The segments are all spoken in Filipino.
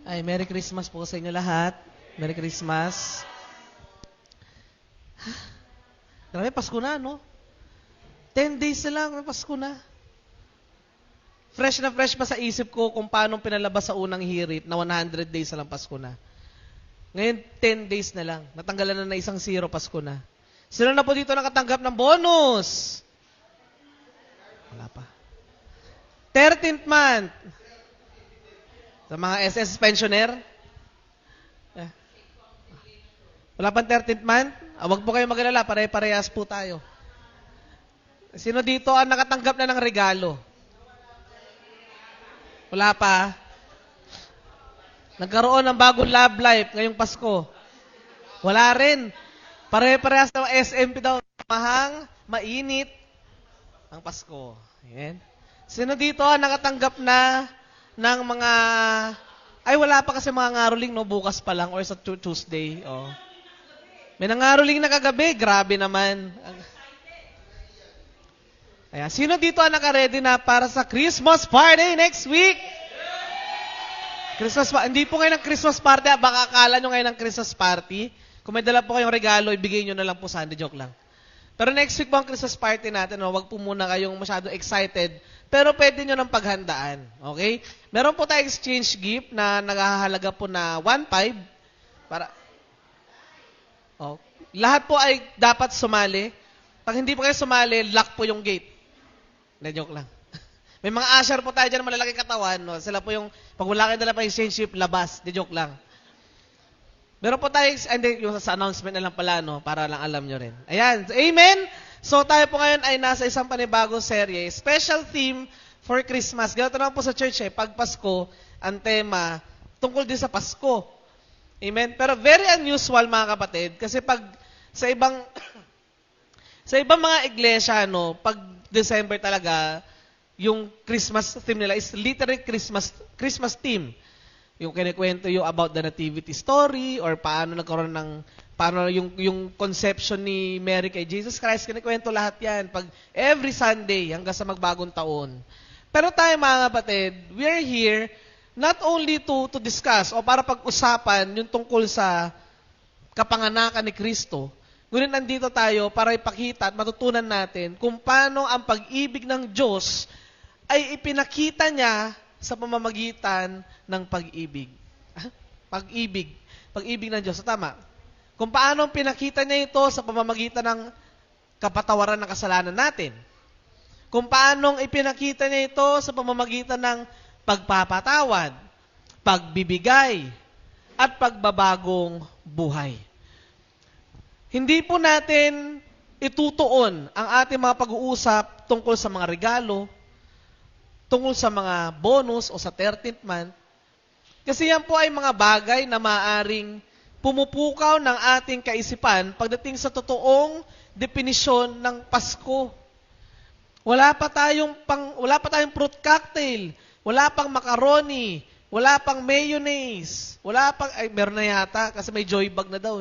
Ay, Merry Christmas po sa inyo lahat. Merry Christmas. Grabe, Pasko na, no? 10 days na lang, may Pasko na. Fresh na fresh pa sa isip ko kung paano pinalabas sa unang hirit na 100 days na lang Pasko na. Ngayon, 10 days na lang. Natanggalan na isang 0, Pasko na. Sino na po dito nakatanggap ng bonus? Wala pa. 13th month. Sa mga SS pensioner? Wala pang 13th month? Huwag po kayo mag-alala, pare-parehas po tayo. Sino dito ang nakatanggap na ng regalo? Wala pa. Nagkaroon ng bagong love life ngayong Pasko. Wala rin. Pare-parehas ng SMP daw. Mahang, mainit ang Pasko. Ayan. Sino dito ang nakatanggap na ng mga... Ay, wala pa kasi mga ngaroling, no? Bukas pa lang or sa Tuesday. Oh. May nangaroling na kagabi. Grabe naman. Ayan. Sino dito ang nakaredy na para sa Christmas party next week? Hindi po ngayon ng Christmas party. Baka akala nyo ngayon ng Christmas party. Kung may dala po kayong regalo, ibigay nyo na lang po sa joke lang. Pero next week po ang Christmas party natin. No? Huwag po muna kayong masyado excited. Pero pwede nyo ng paghandaan. Okay? Meron po tayong exchange gift na naghahalaga po na 1.5 para... Oh. Lahat po ay dapat sumali. Pag hindi po kayo sumali, lock po yung gate. Joke lang. May mga usher po tayo dyan, malalaki katawan. No? Sila po yung, pag wala kayo dala pa exchange gift, labas. Joke lang. Meron po tayo, yung sa announcement na lang pala, no? Para lang alam nyo rin. Ayan. Amen? So tayo po ngayon ay nasa isang panibagong serye. Special theme for Christmas. Ganito naman po sa church Pag Pasko, ang tema, tungkol din sa Pasko. Amen? Pero very unusual mga kapatid. Kasi pag sa ibang sa ibang mga iglesia, no, pag December talaga, yung Christmas theme nila is literally Christmas theme. Yung kinikwento yung about the nativity story or paano nagkaroon ng paano yung conception ni Mary kay Jesus Christ, kinikwento lahat yan pag every Sunday hanggang sa magbagong taon. Pero tayo mga kapatid, we are here not only to discuss o para pag-usapan yung tungkol sa kapanganakan ni Kristo, ngunit nandito tayo para ipakita at matutunan natin kung paano ang pag-ibig ng Diyos ay ipinakita niya sa pamamagitan ng pag-ibig. Pag-ibig. Pag-ibig ng Diyos. So, tama. Kung paano pinakita niya ito sa pamamagitan ng kapatawaran ng kasalanan natin. Kung paano ipinakita niya ito sa pamamagitan ng pagpapatawad, pagbibigay, at pagbabagong buhay. Hindi po natin itutuon ang ating mga pag-uusap tungkol sa mga regalo, tungkol sa mga bonus o sa 13th month. Kasi yan po ay mga bagay na maaring pumupukaw ng ating kaisipan pagdating sa totoong definisyon ng Pasko. Wala pa tayong fruit cocktail, wala pang macaroni, wala pang mayonnaise, meron na yata kasi may joy bag na daw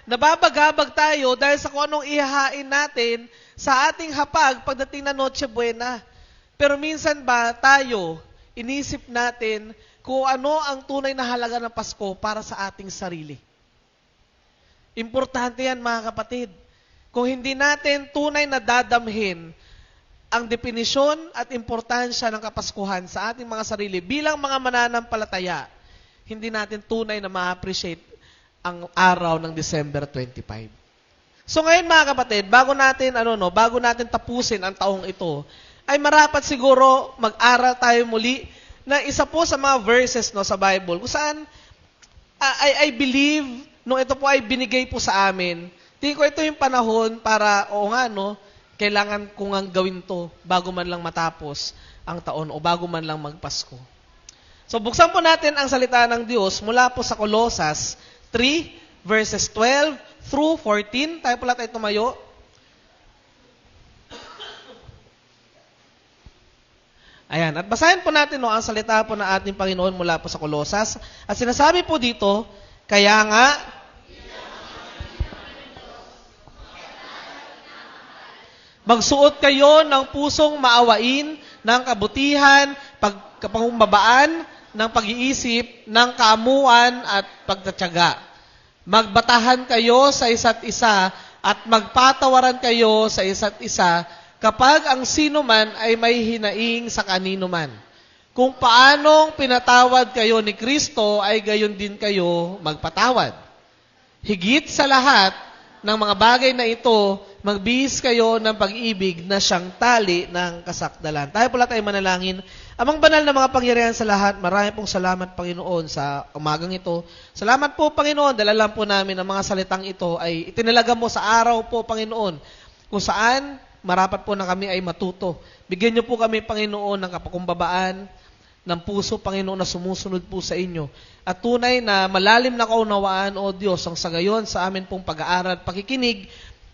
Nababagabag tayo dahil sa kung anong ihahain natin sa ating hapag pagdating na Noche Buena. Pero minsan ba tayo, inisip natin kung ano ang tunay na halaga ng Pasko para sa ating sarili? Importante yan mga kapatid. Kung hindi natin tunay na dadamhin ang definisyon at importansya ng Kapaskuhan sa ating mga sarili bilang mga mananampalataya, hindi natin tunay na ma-appreciate ang araw ng December 25. So ngayon mga kapatid, bago natin tapusin ang taong ito, ay marapat siguro mag-aral tayo muli na isa po sa mga verses sa Bible kung saan I believe nung ito po ay binigay po sa amin. Tingin ko ito yung panahon para kailangan kong ang gawin to bago man lang matapos ang taon o bago man lang magpasko. So buksan po natin ang salita ng Diyos mula po sa Colossus 3, verses 12 through 14. Tayo pala tayo tumayo. Ayan. At basahin po natin ang salita po ng ating Panginoon mula po sa Colossus. At sinasabi po dito, kaya nga, magsuot kayo ng pusong maawain ng kabutihan, pagkapangumbabaan, ng pag-iisip, ng kaamuan at pagtatyaga. Magbatahan kayo sa isa't isa at magpatawaran kayo sa isa't isa kapag ang sino man ay may hinaing sa kanino man. Kung paanong pinatawad kayo ni Kristo, ay gayon din kayo magpatawad. Higit sa lahat ng mga bagay na ito, magbihis kayo ng pag-ibig na siyang tali ng kasakdalan. Tayo pala tayo manalangin. Amang banal na mga pangyarihan sa lahat, marami pong salamat, Panginoon, sa umagang ito. Salamat po, Panginoon, dahil alam po namin ang mga salitang ito ay itinalaga mo sa araw po, Panginoon, kung saan marapat po na kami ay matuto. Bigyan niyo po kami, Panginoon, ng kapakumbabaan, ng puso, Panginoon, na sumusunod po sa inyo. At tunay na malalim na kaunawaan, O Diyos, ang sa gayon sa amin pong pag-aaral at pakikinig,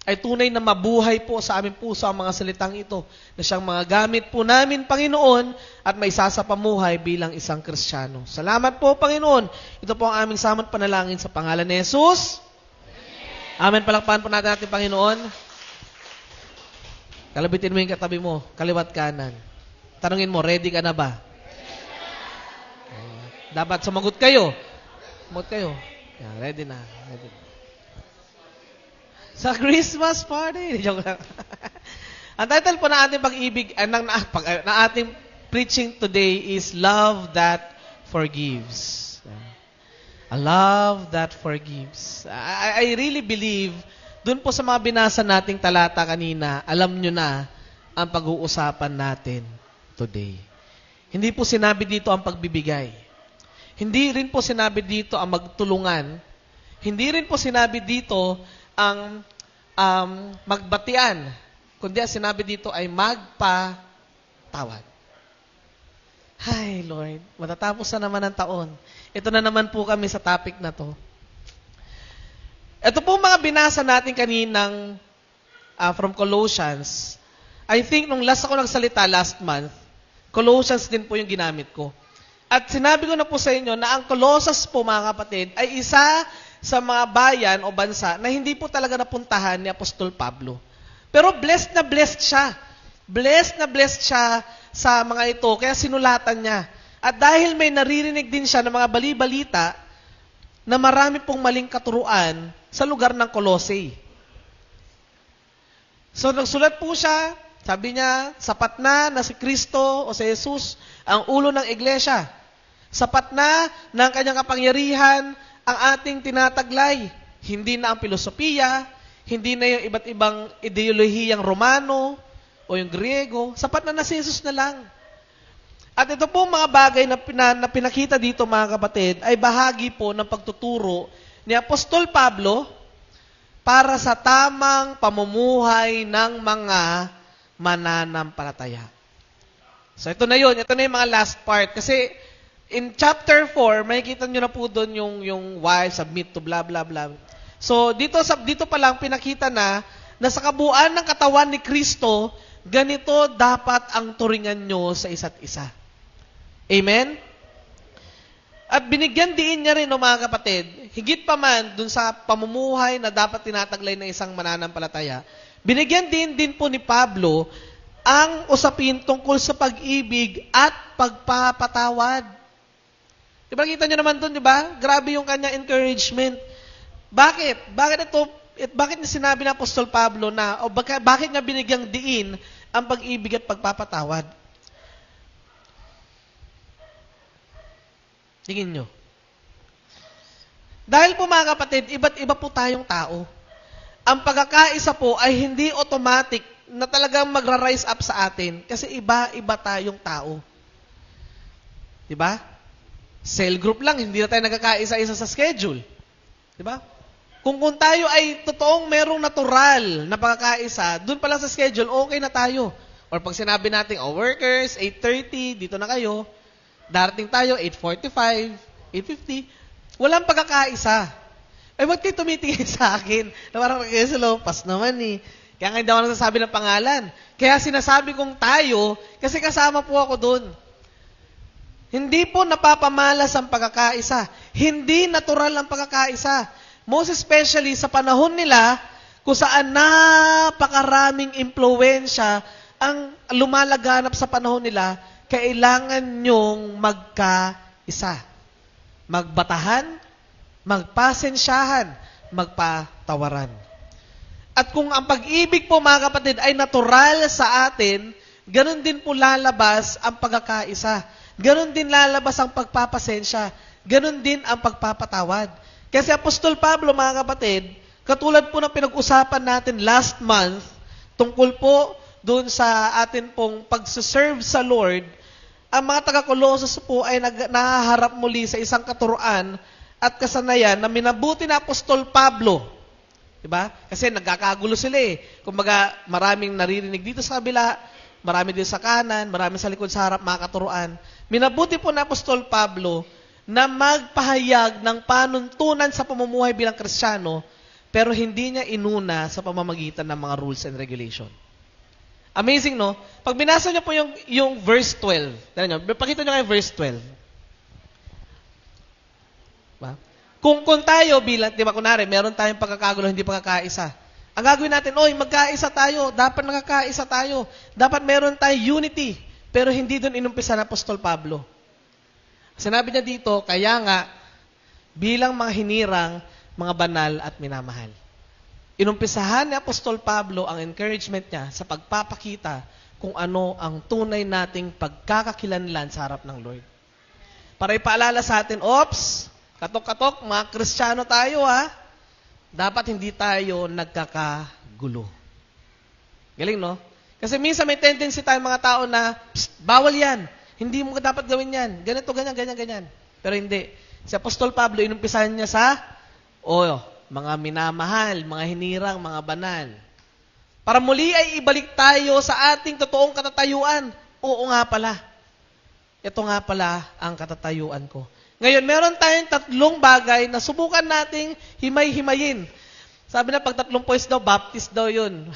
ay tunay na mabuhay po sa aming puso ang mga salitang ito, na siyang mga gamit po namin, Panginoon, at may sasapamuhay bilang isang Kristiyano. Salamat po, Panginoon. Ito po ang aming samot panalangin sa pangalan ni Jesus. Amen. Palakpakan po natin ating Panginoon. Kalabitin mo yung katabi mo, kaliwat kanan. Tanungin mo, ready ka na ba? Dapat sumagot kayo. Sumagot kayo. Yeah, ready na. Ready. Sa Christmas party. Joke lang. Ang title po ng ating pag-ibig, ng ating preaching today is Love That Forgives. A love that forgives. I really believe, dun po sa mga binasa nating talata kanina, alam nyo na ang pag-uusapan natin today. Hindi po sinabi dito ang pagbibigay. Hindi rin po sinabi dito ang magtulungan. Hindi rin po sinabi dito ang magbatian. Kundi ang sinabi dito ay magpatawad. Hi, Lord. Matatapos na naman ang taon. Ito na naman po kami sa topic na to. Ito po mga binasa natin kaninang from Colossians. I think nung last ako nagsalita last month, Colossians din po yung ginamit ko. At sinabi ko na po sa inyo na ang Colossus po, mga kapatid, ay isa sa mga bayan o bansa na hindi po talaga napuntahan ni Apostol Pablo. Pero blessed na blessed siya. Blessed na blessed siya sa mga ito, kaya sinulatan niya. At dahil may naririnig din siya ng mga bali-balita na marami pong maling katuruan sa lugar ng Colossae. So nagsulat po siya, sabi niya, sapat na si Kristo o si Jesus ang ulo ng iglesia. Sapat na ng kanyang kapangyarihan ang ating tinataglay. Hindi na ang filosofiya, hindi na yung iba't ibang ideolohiyang Romano o yung Griego. Sapat na si Jesus na lang. At ito po mga bagay na pinakita dito, mga kapatid, ay bahagi po ng pagtuturo ni Apostol Pablo para sa tamang pamumuhay ng mga mananampalataya. So ito na yun. Ito na yung mga last part. Kasi in chapter 4, makikita nyo na po doon yung why, submit to blah, blah, blah. So dito pa lang pinakita na sa kabuuan ng katawan ni Kristo, ganito dapat ang turingan nyo sa isa't isa. Amen? At binigyan din niya rin, mga kapatid, higit pa man dun sa pamumuhay na dapat tinataglay ng isang mananampalataya, binigyan din po ni Pablo ang usapin tungkol sa pag-ibig at pagpapatawad. Diba, kita nyo naman dun, di ba? Grabe yung kanyang encouragement. Bakit? Bakit niya sinabi ng Apostol Pablo na, bakit niya binigyang diin ang pag-ibig at pagpapatawad? Tingin nyo. Dahil po, mga kapatid, iba't iba po tayong tao. Ang pagkakaisa po ay hindi automatic na talagang magra-rise up sa atin kasi iba-iba tayong tao. Diba? Cell group lang, hindi na tayo nagkakaisa-isa sa schedule. Diba? Kung tayo ay totoong merong natural na pagkakaisa, dun pa lang sa schedule, okay na tayo. Or pag sinabi natin, workers, 8:30, dito na kayo. Darating tayo, 8:45, 8:50. Walang pagkakaisa. Ba't kayo tumitingin sa akin? Na parang kayo sa lompas naman eh. Kaya nga hindi ako nagsasabi ng pangalan. Kaya sinasabi kong tayo, kasi kasama po ako dun. Hindi po napapamalas ang pagkakaisa. Hindi natural ang pagkakaisa. Most especially sa panahon nila, kung saan napakaraming impluwensya ang lumalaganap sa panahon nila, kailangan nyong magkaisa. Magbatahan, magpasensyahan, magpatawaran. At kung ang pag-ibig po mga kapatid ay natural sa atin, ganun din po lalabas ang pagkakaisa. Ganun din lalabas ang pagpapasensya. Ganun din ang pagpapatawad. Kasi Apostol Pablo mga kapatid, katulad po ng pinag-usapan natin last month, tungkol po doon sa atin pong pagsuserve sa Lord, ang mga taga-Colossus po ay nahaharap muli sa isang katuruan at kasanayan na minabuti na Apostol Pablo. Diba? Kasi nagkakagulo sila eh. Kumbaga, maraming naririnig dito sa kabila, marami dito sa kanan, marami sa likod sa harap, mga katuruan. Minabuti po na Apostol Pablo na magpahayag ng panuntunan sa pamumuhay bilang Kristiyano, pero hindi niya inuna sa pamamagitan ng mga rules and regulation. Amazing, no? Pag binasa niyo po yung verse 12, pakita niyo yung verse 12. Ba? Kung tayo bilang, di ba kunwari, meron tayong pagkakagulo, hindi pagkakaisa. Ang gagawin natin, magkaisa tayo, dapat nakakaisa tayo, dapat meron tayong unity. Pero hindi doon inumpisa na Apostol Pablo. Sinabi niya dito, kaya nga, bilang mga hinirang, mga banal at minamahal. Inumpisahan ni Apostol Pablo ang encouragement niya sa pagpapakita kung ano ang tunay nating pagkakakilanlan sa harap ng Lord. Para ipaalala sa atin, katok-katok, mga Kristiyano tayo ha, dapat hindi tayo nagkakagulo. Galing, no? Kasi minsan may tendency tayong mga tao na, bawal yan, hindi mo dapat gawin yan, ganito, ganyan. Pero hindi. Si Apostol Pablo, inumpisahan niya sa, mga minamahal, mga hinirang, mga banal. Para muli ay ibalik tayo sa ating totoong katatayuan. Oo nga pala. Ito nga pala ang katatayuan ko. Ngayon, meron tayong 3 bagay na subukan nating himay-himayin. Sabi na pag 3 points daw, baptist daw yun.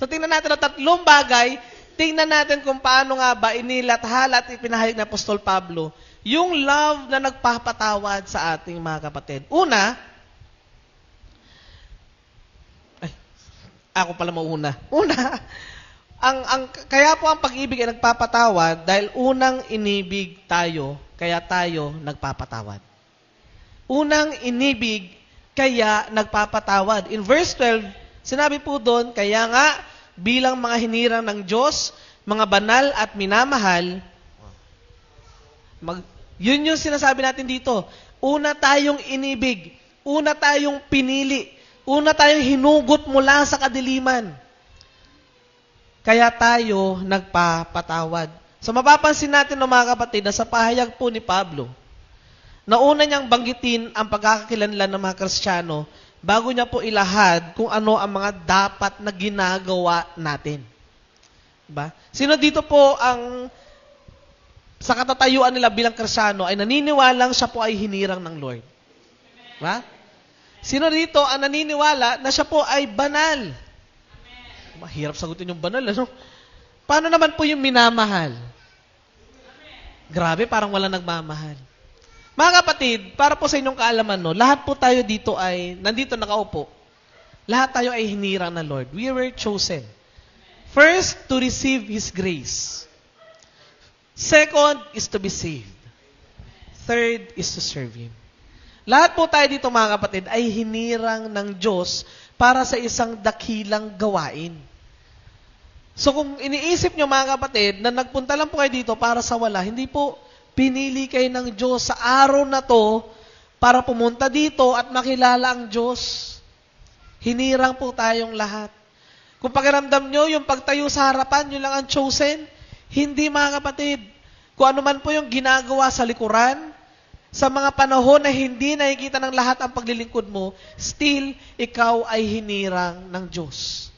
So tingnan natin ang 3 bagay, tingnan natin kung paano nga ba inilathala at ipinahayag ng Apostol Pablo yung love na nagpapatawad sa ating mga kapatid. Ako pala mauna. Kaya po ang pag-ibig ay nagpapatawad dahil unang inibig tayo, kaya tayo nagpapatawad. Unang inibig, kaya nagpapatawad. In verse 12, sinabi po doon, kaya nga, bilang mga hinirang ng Diyos, mga banal at minamahal, yun yung sinasabi natin dito. Una tayong inibig, una tayong pinili, una tayong hinugot mula sa kadiliman. Kaya tayo nagpapatawad. So mapapansin natin mga kapatid na sa pahayag po ni Pablo, na una niyang banggitin ang pagkakakilanlan ng mga Kristiyano bago niya po ilahad kung ano ang mga dapat na ginagawa natin. Diba? Sino dito po ang sa katatayuan nila bilang Kristiyano ay naniniwalang siya po ay hinirang ng Lord? Diba? Sino dito ang naniniwala na siya po ay banal? Mahirap sagutin yung banal, ano? Paano naman po yung minamahal? Grabe, parang wala nagmamahal. Mga kapatid, para po sa inyong kaalaman, lahat po tayo dito ay, nandito nakaupo, lahat tayo ay hinirang ng Lord. We were chosen. First, to receive His grace. Second, is to be saved. Third, is to serve Him. Lahat po tayo dito mga kapatid ay hinirang ng Diyos para sa isang dakilang gawain. So kung iniisip nyo mga kapatid na nagpunta lang po kayo dito para sa wala, hindi po pinili kayo ng Diyos sa araw na to para pumunta dito at makilala ang Diyos. Hinirang po tayong lahat. Kung pakiramdam nyo, yung pagtayo sa harapan, yun lang ang chosen, hindi mga kapatid. Kung ano man po yung ginagawa sa likuran, sa mga panahon na hindi nakikita ng lahat ang paglilingkod mo, still, ikaw ay hinirang ng Diyos.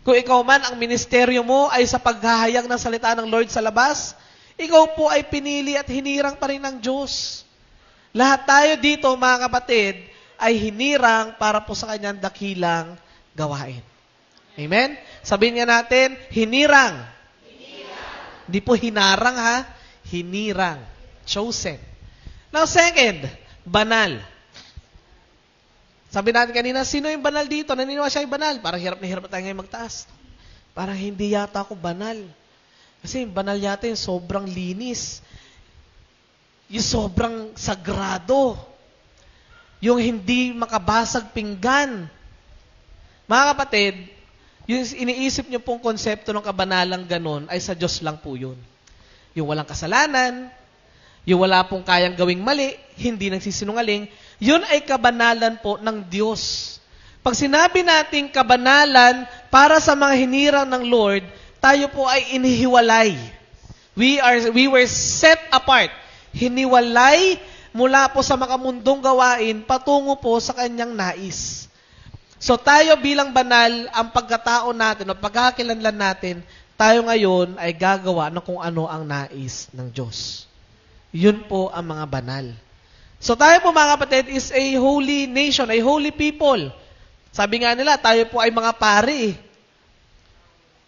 Kung ikaw man, ang ministeryo mo ay sa paghahayag ng salita ng Lord sa labas, ikaw po ay pinili at hinirang pa rin ng Diyos. Lahat tayo dito, mga kapatid, ay hinirang para po sa kanyang dakilang gawain. Amen? Sabihin nga natin, hinirang. Hindi po hinarang ha, hinirang. Chosen. Now second, banal. Sabi natin kanina, sino yung banal dito? Naniniwala siya yung banal. Parang hirap na tayo ngayon magtaas. Parang hindi yata ako banal. Kasi banal yata yung sobrang linis. Yung sobrang sagrado. Yung hindi makabasag pinggan. Mga kapatid, yung iniisip niyo pong konsepto ng kabanalang ganon ay sa Diyos lang po yun. Yung walang kasalanan, yung wala pong kayang gawing mali, hindi nagsisinungaling, yun ay kabanalan po ng Diyos. Pag sinabi nating kabanalan para sa mga hinirang ng Lord, tayo po ay inihiwalay. We were set apart. Hiniwalay mula po sa makamundong gawain patungo po sa kanyang nais. So tayo bilang banal, ang pagkatao natin o pagkakakilanlan natin, tayo ngayon ay gagawa ng kung ano ang nais ng Diyos. Yun po ang mga banal. So tayo po mga kapatid is a holy nation, a holy people. Sabi nga nila, tayo po ay mga pari.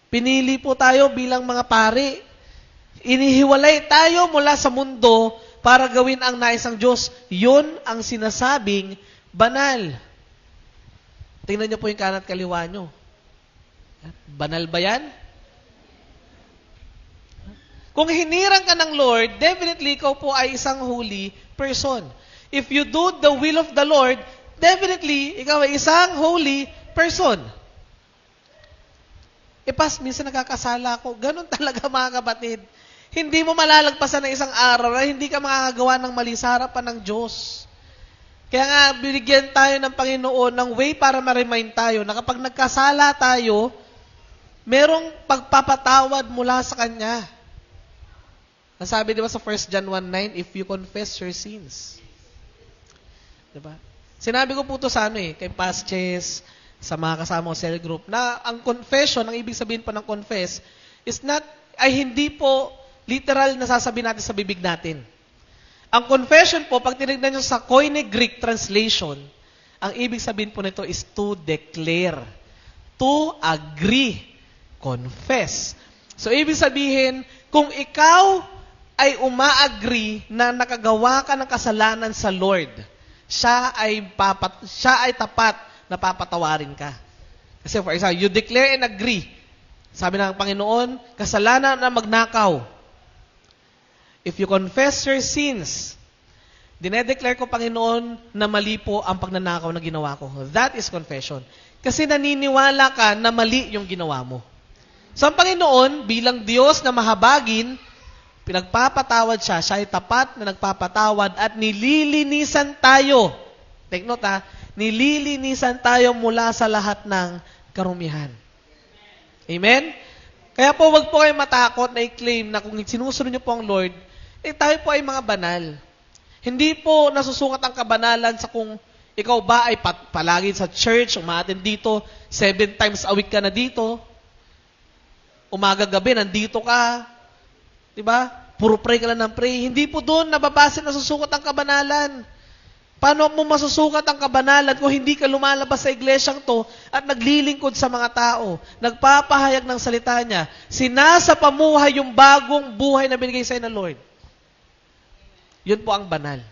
Pinili po tayo bilang mga pari. Inihiwalay tayo mula sa mundo para gawin ang nais ng Diyos. Yun ang sinasabing banal. Tingnan niyo po yung kanan at kaliwa niyo. Banal ba yan? Kung hinirang ka ng Lord, definitely ikaw po ay isang holy person. If you do the will of the Lord, definitely ikaw ay isang holy person. Minsan nakakasala ako. Ganun talaga mga kapatid. Hindi mo malalagpasan ng isang araw na hindi ka makakagawa ng mali sa harapan ng Diyos. Kaya nga, binigyan tayo ng Panginoon ng way para ma-remind tayo na kapag nagkasala tayo, merong pagpapatawad mula sa Kanya. Nasabi di ba sa 1 John 1:9, if you confess your sins. Diba? Sinabi ko po ito sa kay Past Chess, sa mga kasama ko cell group, na ang confession, ang ibig sabihin po ng confess, ay hindi po literal na sasabihin natin sa bibig natin. Ang confession po, pag tinignan nyo sa Koine Greek translation, ang ibig sabihin po nito is to declare, to agree, confess. So, ibig sabihin, kung ikaw ay uma-agree na nakagawa ka ng kasalanan sa Lord, siya ay tapat na papatawarin ka. Kasi for example, you declare and agree. Sabi ng Panginoon, kasalanan na magnakaw. If you confess your sins, dinedeclare ko, Panginoon, na mali po ang pagnanakaw na ginawa ko. That is confession. Kasi naniniwala ka na mali yung ginawa mo. So ang Panginoon, bilang Diyos na mahabagin, pinagpapatawad siya. Siya ay tapat na nagpapatawad at nililinisan tayo. Take note nililinisan tayo mula sa lahat ng karumihan. Amen? Kaya po, wag po kayo matakot na i-claim na kung sinusunod niyo po ang Lord, tayo po ay mga banal. Hindi po nasusukat ang kabanalan sa kung ikaw ba ay palagi sa church, umaattend dito, 7 times a week ka na dito, umaga-gabi, nandito ka, diba? Puro pray ka lang ng pray. Hindi po doon nababase nasusukat ang kabanalan. Paano mo masusukat ang kabanalan kung hindi ka lumalabas sa iglesyang to at naglilingkod sa mga tao, nagpapahayag ng salita niya, sinasapamuhay yung bagong buhay na binigay sa'yo ng Lord? Yun po ang banal.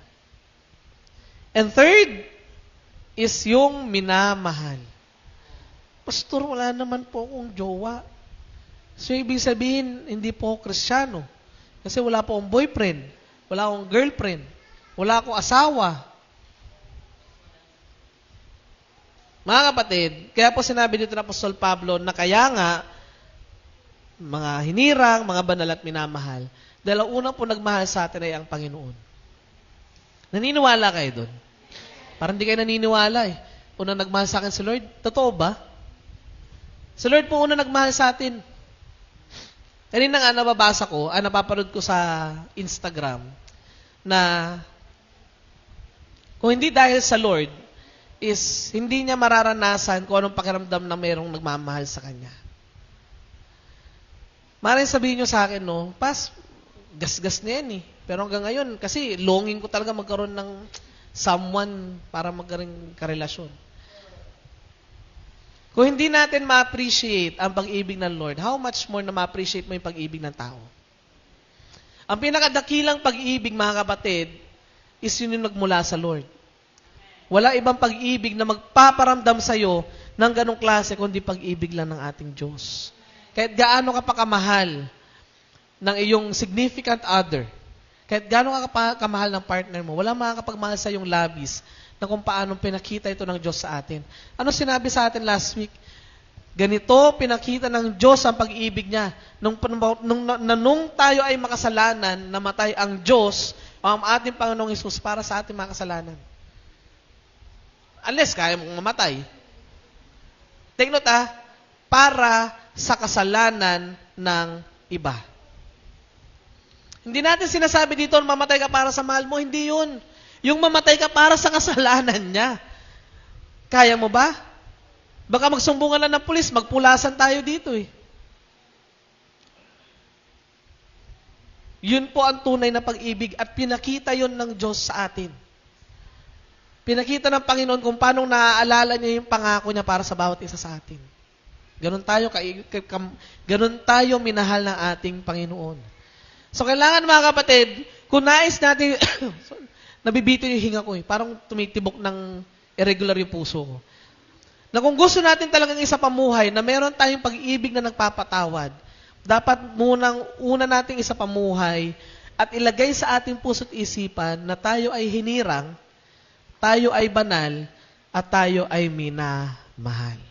And third is yung minamahal. Pastor, wala naman po akong jowa. So, ibig sabihin, hindi po ako Kristiyano. Kasi wala po akong boyfriend, wala akong girlfriend, wala akong asawa. Mga kapatid, kaya po sinabi dito ng Apostol Pablo na kaya nga, mga hinirang, mga banal at minamahal, dahil ang unang po nagmahal sa atin ay ang Panginoon. Naniniwala kayo doon? Parang hindi kayo naniniwala eh. Unang nagmahal sa akin si Lord, totoo ba? Si Lord po unang nagmahal sa atin. Kanina nga nababasa ko, napapanood ko sa Instagram, na kung hindi dahil sa Lord, is hindi niya mararanasan kung anong pakiramdam na mayroong nagmamahal sa Kanya. Maraming sabihin nyo sa akin, no, gas-gas na yan eh. Pero hanggang ngayon, kasi longing ko talaga magkaroon ng someone para magkaroon karelasyon. Kung hindi natin ma-appreciate ang pag-ibig ng Lord, how much more na ma-appreciate mo yung pag-ibig ng tao? Ang pinakadakilang pag-ibig, mga kapatid, is yun yung nagmula sa Lord. Wala ibang pag-ibig na magpaparamdam sa'yo ng ganong klase, kundi pag-ibig lang ng ating Diyos. kahit gaano ka pa kamahal ng iyong significant other, kahit gaano ka pa kamahal ng partner mo, wala makakapagmahal sa iyong labis na kung paano pinakita ito ng Diyos sa atin. Ano sinabi sa atin last week? Ganito pinakita ng Diyos ang pag-ibig niya. Nung tayo ay makasalanan, namatay ang Diyos, ang ating Panginoong Hesus para sa ating mga kasalanan. Unless kaya mong mamatay. Take note para sa kasalanan ng iba. Hindi natin sinasabi dito, mamatay ka para sa mahal mo. Hindi yun. Yung mamatay ka para sa kasalanan niya. Kaya mo ba? Baka magsumbungan lang ng pulis, magpulasan tayo dito eh. Yun po ang tunay na pag-ibig at pinakita yun ng Diyos sa atin. Pinakita ng Panginoon kung paano naaalala niya yung pangako niya para sa bawat isa sa atin. Ganon tayo minahal ng ating Panginoon. So kailangan mga kapatid, kung nais natin, nabibito yung hinga ko eh, parang tumitibok ng irregular yung puso ko. Na kung gusto natin talagang isa pamuhay, na meron tayong pag-ibig na nagpapatawad, dapat una nating isa pamuhay at ilagay sa ating puso't isipan na tayo ay hinirang, tayo ay banal, at tayo ay minamahal.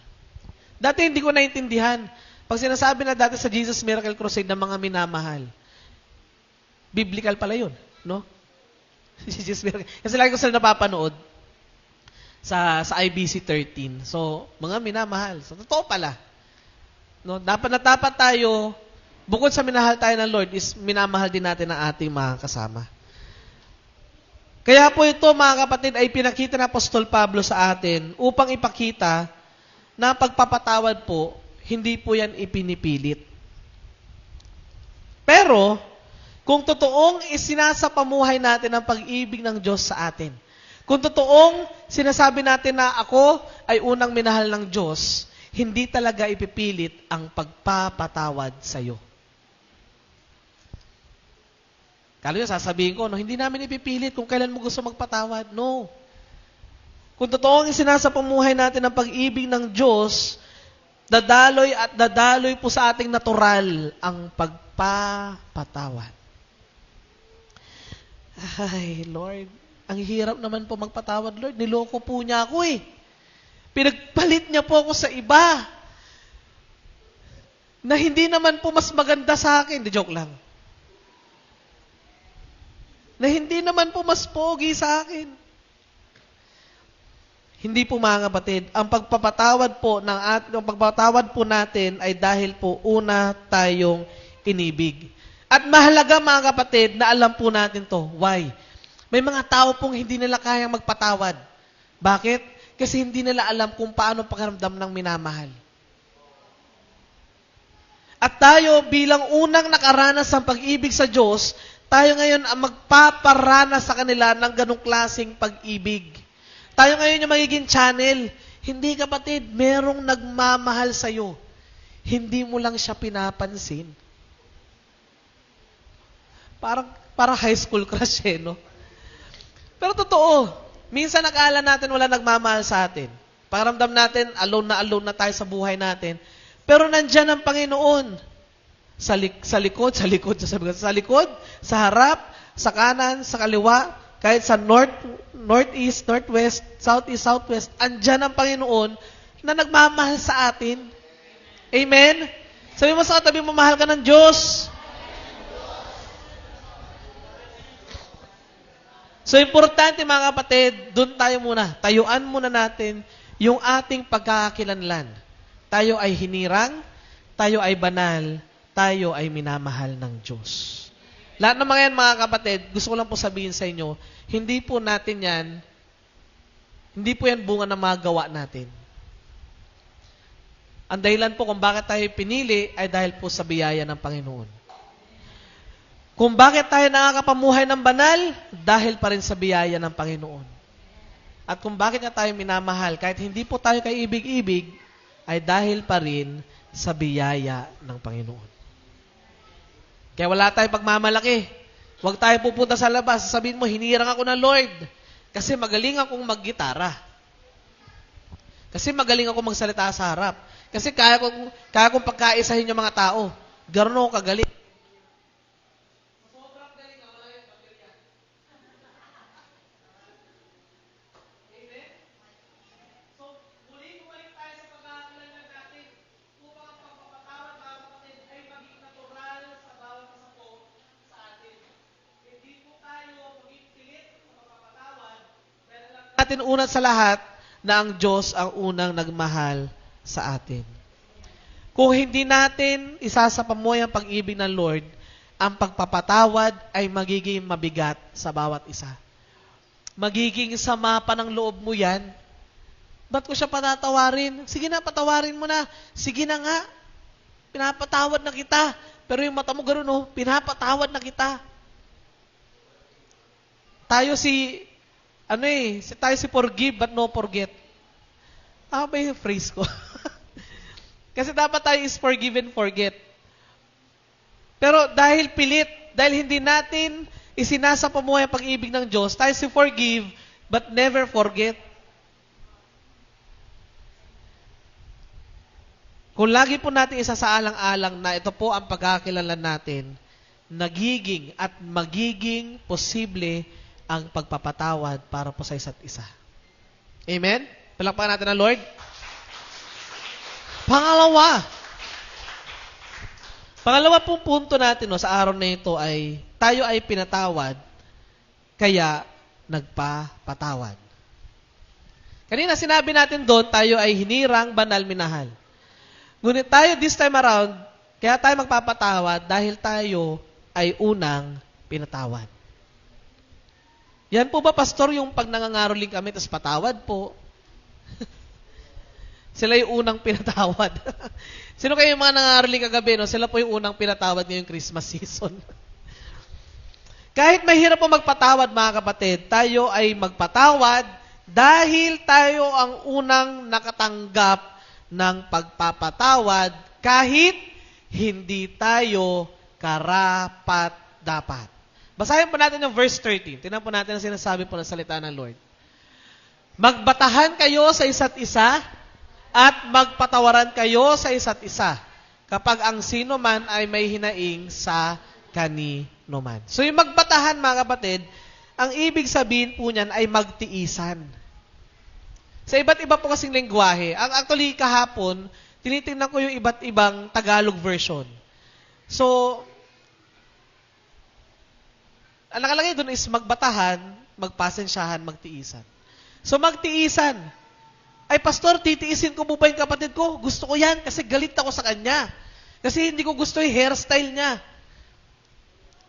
Dati hindi ko naintindihan. Pag sinasabi na dati sa Jesus Miracle Crusade ng mga minamahal, biblical pala yun, no? Jesus Miracle. Kasi lagi ko sila napapanood sa IBC 13. So, mga minamahal. So, totoo pala. No? Dapat tayo, bukod sa minahal tayo ng Lord, is minamahal din natin ang ating mga kasama. Kaya po ito, mga kapatid, ay pinakita ng Apostol Pablo sa atin upang ipakita na pagpapatawad po, hindi po yan ipinipilit. Pero, kung totoong isinasapamuhay natin ang pag-ibig ng Diyos sa atin, kung totoong sinasabi natin na ako ay unang minahal ng Diyos, hindi talaga ipipilit ang pagpapatawad sa iyo. Kala nyo, sasabihin ko, no, hindi namin ipipilit kung kailan mo gusto magpatawad. No. Kung totoong isinasapamuhay natin ang pag-ibig ng Diyos, dadaloy at dadaloy po sa ating natural ang pagpapatawad. Ay, Lord, ang hirap naman po magpatawad, Lord. Niloko po niya ako eh. Pinagpalit niya po ako sa iba. Na hindi naman po mas maganda sa akin. Di joke lang. Na hindi naman po mas pogi sa akin. Hindi po mga kapatid. Ang pagpapatawad po natin ay dahil po una tayong inibig. At mahalaga mga kapatid na alam po natin to. Why? May mga tao pong hindi nila kayang magpatawad. Bakit? Kasi hindi nila alam kung paano pakiramdam ng minamahal. At tayo bilang unang nakaranas ng pag-ibig sa Diyos, tayo ngayon ang magpaparanas sa kanila ng ganong klaseng pag-ibig. Tayo ngayon yung magiging channel. Hindi kapatid, merong nagmamahal sa'yo. Hindi mo lang siya pinapansin. Parang high school crush no? Pero totoo, minsan nakala natin wala nagmamahal sa atin. Pakiramdam natin, alone na tayo sa buhay natin. Pero nandyan ang Panginoon. Sa likod, sa harap, sa kanan, sa kaliwa, kahit sa northeast, northwest, southeast, southwest, andyan ang Panginoon na nagmamahal sa atin. Amen? Sabi mo sa katabi mo, mahal ka ng Diyos. So, importante mga kapatid, doon tayo muna. Tayuan muna natin yung ating pagkakakilanlan. Tayo ay hinirang, tayo ay banal, tayo ay minamahal ng Diyos. Lahat ng mga yan mga kapatid, gusto ko lang po sabihin sa inyo, hindi po yan bunga ng mga gawa natin. Ang dahilan po kung bakit tayo pinili ay dahil po sa biyaya ng Panginoon. Kung bakit tayo nakakapamuhay ng banal, dahil pa rin sa biyaya ng Panginoon. At kung bakit niya tayo minamahal, kahit hindi po tayo kay ibig-ibig, ay dahil pa rin sa biyaya ng Panginoon. Kaya wala tayong pagmamalaki. Huwag tayo pupunta sa labas, sabihin mo, hinirang ako ng Lord. Kasi magaling akong maggitara. Kasi magaling akong magsalita sa harap. Kasi kaya kong pagkaisahin yung mga tao. Gano'n ako kagaling. Natin una sa lahat na ang Diyos ang unang nagmahal sa atin. Kung hindi natin isasapamoy ang pag-ibig ng Lord, ang pagpapatawad ay magiging mabigat sa bawat isa. Magiging sama pa ng loob mo yan. Ba't ko siya patatawarin? Sige na, patawarin mo na. Sige na nga. Pinapatawad na kita. Pero yung mata mo gano'n, no? Pinapatawad na kita. Tayo tayo si forgive but no forget. Ba yung phrase ko? Kasi dapat tayo is forgive and forget. Pero dahil pilit, dahil hindi natin isinasapamuhay ang pag-ibig ng Diyos, tayo si forgive but never forget. Kung lagi po natin isasaalang-alang na ito po ang pagkakilala natin, nagiging at magiging posible ang pagpapatawad para po sa isa't isa. Amen? Palakpakan natin ang Lord. Pangalawa pong punto natin sa araw na ito ay tayo ay pinatawad, kaya nagpapatawad. Kanina sinabi natin doon, tayo ay hinirang, banal, minahal. Ngunit tayo this time around, kaya tayo magpapatawad dahil tayo ay unang pinatawad. Yan po ba, Pastor, yung pag nangangaroling kami, tapos patawad po? Sila yung unang pinatawad. Sino kayo yung mga nangangaroling kagabi, no? Sila po yung unang pinatawad ngayong Christmas season. Kahit mahirap po magpatawad, mga kapatid, tayo ay magpatawad dahil tayo ang unang nakatanggap ng pagpapatawad kahit hindi tayo karapat-dapat. Basahin po natin yung verse 13. Tingnan po natin ang sinasabi po ng salita ng Lord. Magbatahan kayo sa isa't isa at magpatawaran kayo sa isa't isa kapag ang sino man ay may hinaing sa kanino man. So yung magbatahan, mga kapatid, ang ibig sabihin po niyan ay magtiisan. Sa iba't iba po kasing lengguwahe. Actually, kahapon, tinitingnan ko yung iba't ibang Tagalog version. So, ang nakalagay doon is magbatahan, magpasensyahan, magtiisan. So magtiisan. Ay, Pastor, titiisin ko po ba yung kapatid ko? Gusto ko yan kasi galit ako sa kanya. Kasi hindi ko gusto yung hairstyle niya.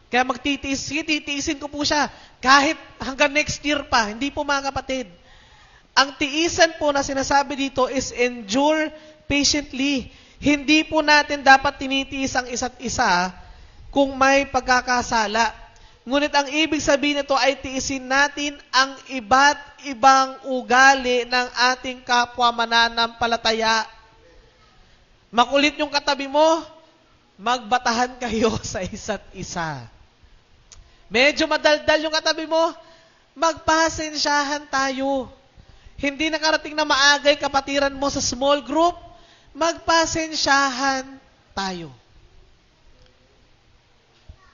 Kaya titiisin ko po siya. Kahit hanggang next year pa. Hindi po, mga kapatid. Ang tiisan po na sinasabi dito is endure patiently. Hindi po natin dapat tinitiis ang isa't isa kung may pagkakasala. Ngunit ang ibig sabihin nito ay tiisin natin ang iba't ibang ugali ng ating kapwa mananampalataya. Makulit yung katabi mo, magbatahan kayo sa isa't isa. Medyo madaldal yung katabi mo, magpasensyahan tayo. Hindi nakarating na maagay kapatiran mo sa small group, magpasensyahan tayo.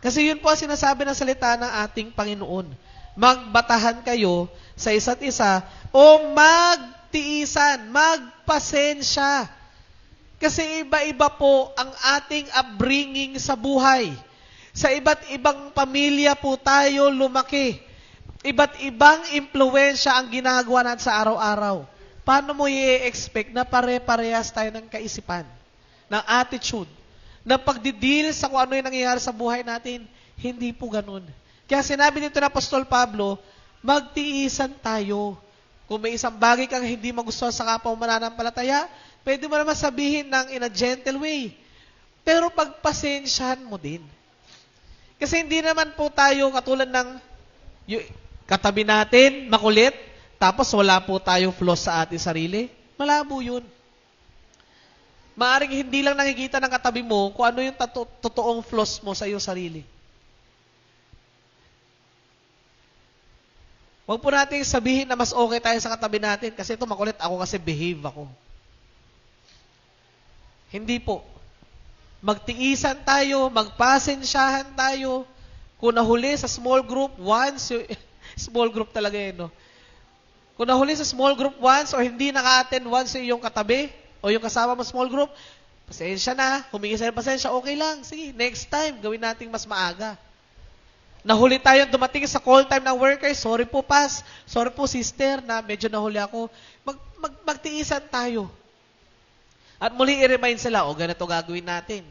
Kasi yun po ang sinasabi ng salita ng ating Panginoon. Magbatahan kayo sa isa't isa o magtiisan, magpasensya. Kasi iba-iba po ang ating upbringing sa buhay. Sa iba't ibang pamilya po tayo lumaki. Iba't ibang impluwensya ang ginagawa natin sa araw-araw. Paano mo i-expect na pare-parehas tayo ng kaisipan, ng attitude, na pagdidil sa kung ano yung nangyayari sa buhay natin? Hindi po ganun. Kaya sinabi nito na Apostol Pablo, magtiisan tayo. Kung may isang bagay kang hindi magustuhan sa kapwa mo mananampalataya, pwede mo naman sabihin in a gentle way. Pero pagpasensyahan mo din. Kasi hindi naman po tayo katulad ng katabi natin, makulit, tapos wala po tayong flaws sa ating sarili. Malabo yun. Maaring hindi lang nakikita ng katabi mo kung ano yung totoong flaws mo sa iyong sarili. Huwag po natin sabihin na mas okay tayo sa katabi natin kasi ito makulit ako kasi behave ako. Hindi po. Magtiisan tayo, magpasensyahan tayo. Kung nahuli sa small group once, small group talaga yun, no? Kung nahuli sa small group once or hindi naka-attend once yung iyong katabi o yung kasama mo small group, pasensya na, humingi sa'yo pasensya, okay lang. Sige, next time, gawin natin mas maaga. Nahuli tayong dumating sa call time ng workers, sorry po pas, sorry po sister na medyo nahuli ako. Magtiisan tayo. At muli i-remind sila, ganito gagawin natin.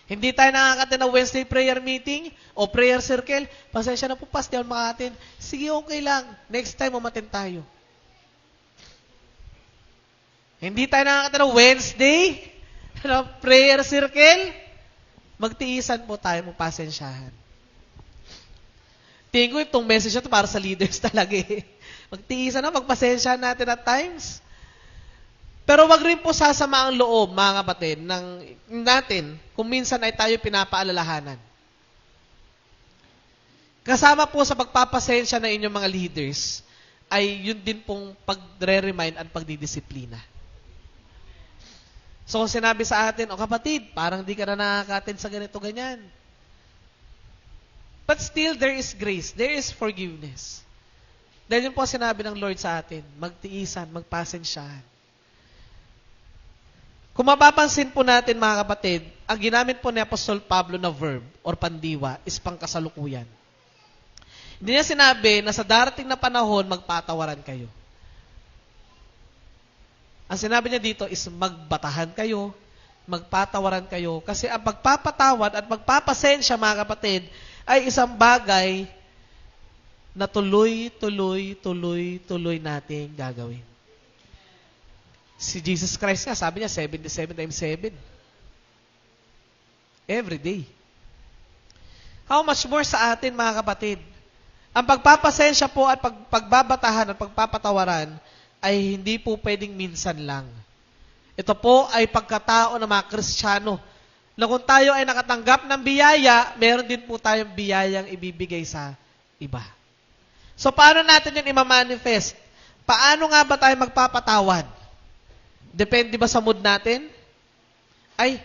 Hindi tayo nakakatin ng Wednesday prayer meeting o prayer circle. Pasensya na po, pas, di ako makakatin. Sige, okay lang. Next time, umatin tayo. Hindi tayo nakakatin ng Wednesday prayer circle. Magtiisan po tayo, magpasensyahan. Tingin ko itong message na ito para sa leaders talaga eh. Magtiisan na, magpasensyahan natin at times. Pero wag rin po sasama ang loob, mga kapatid, natin kung minsan ay tayo pinapaalalahanan. Kasama po sa pagpapasensya ng inyong mga leaders ay yun din pong pagre-remind at pagdidisiplina. So, kung sinabi sa atin, kapatid, parang di ka na nakaka-attend sa ganito, ganyan. But still, there is grace. There is forgiveness. Dahil yun po sinabi ng Lord sa atin, magtiisan, magpasensyahan. Kung mapapansin po natin, mga kapatid, ang ginamit po ni Apostol Pablo na verb or pandiwa is pangkasalukuyan. Hindi niya sinabi na sa darating na panahon, magpatawaran kayo. Ang sinabi niya dito is magbatahan kayo, magpatawaran kayo. Kasi ang pagpapatawad at magpapasensya, mga kapatid, ay isang bagay na tuloy nating gagawin. Si Jesus Christ nga, sabi niya, 77 times 7. Every day. How much more sa atin, mga kapatid? Ang pagpapasensya po at pagbabatahan at pagpapatawaran ay hindi po pwedeng minsan lang. Ito po ay pagkatao ng mga Kristiyano na kung tayo ay nakatanggap ng biyaya, meron din po tayong biyayang ibibigay sa iba. So, paano natin yun i-manifest? Paano nga ba tayo magpapatawad? Depende ba sa mood natin? Ay,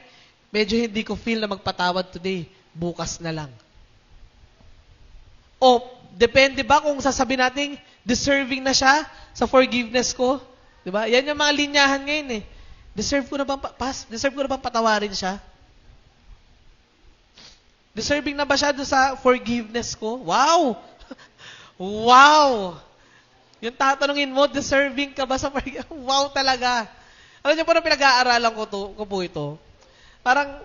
medyo hindi ko feel na magpatawad today. Bukas na lang. O, depende ba kung sasabihin natin, deserving na siya sa forgiveness ko? Diba? Yan yung mga linyahan ngayon eh. Deserve ko na bang patawarin siya? Deserving na ba siya doon sa forgiveness ko? Wow! Wow! Yung tatanungin mo, deserving ka ba sa forgiveness? Wow talaga! Alam niyo po na pinag-aaralan ko po ito. Parang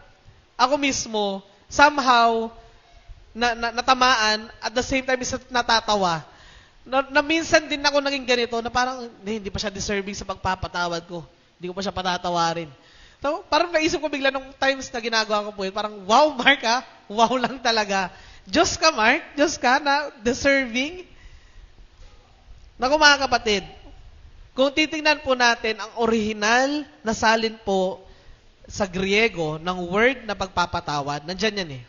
ako mismo, somehow, natamaan, at the same time, natatawa. Na minsan din ako naging ganito, na parang hindi pa siya deserving sa pagpapatawad ko. Hindi ko pa siya patatawarin. So, parang naisip ko bigla nung times na ginagawa ko po yun, parang, wow, Mark ha? Wow lang talaga. Diyos ka, Mark? Diyos ka na deserving? Naku mga kapatid, kung titingnan po natin, ang original na salin po sa Griego ng word na pagpapatawad, nandyan yan eh.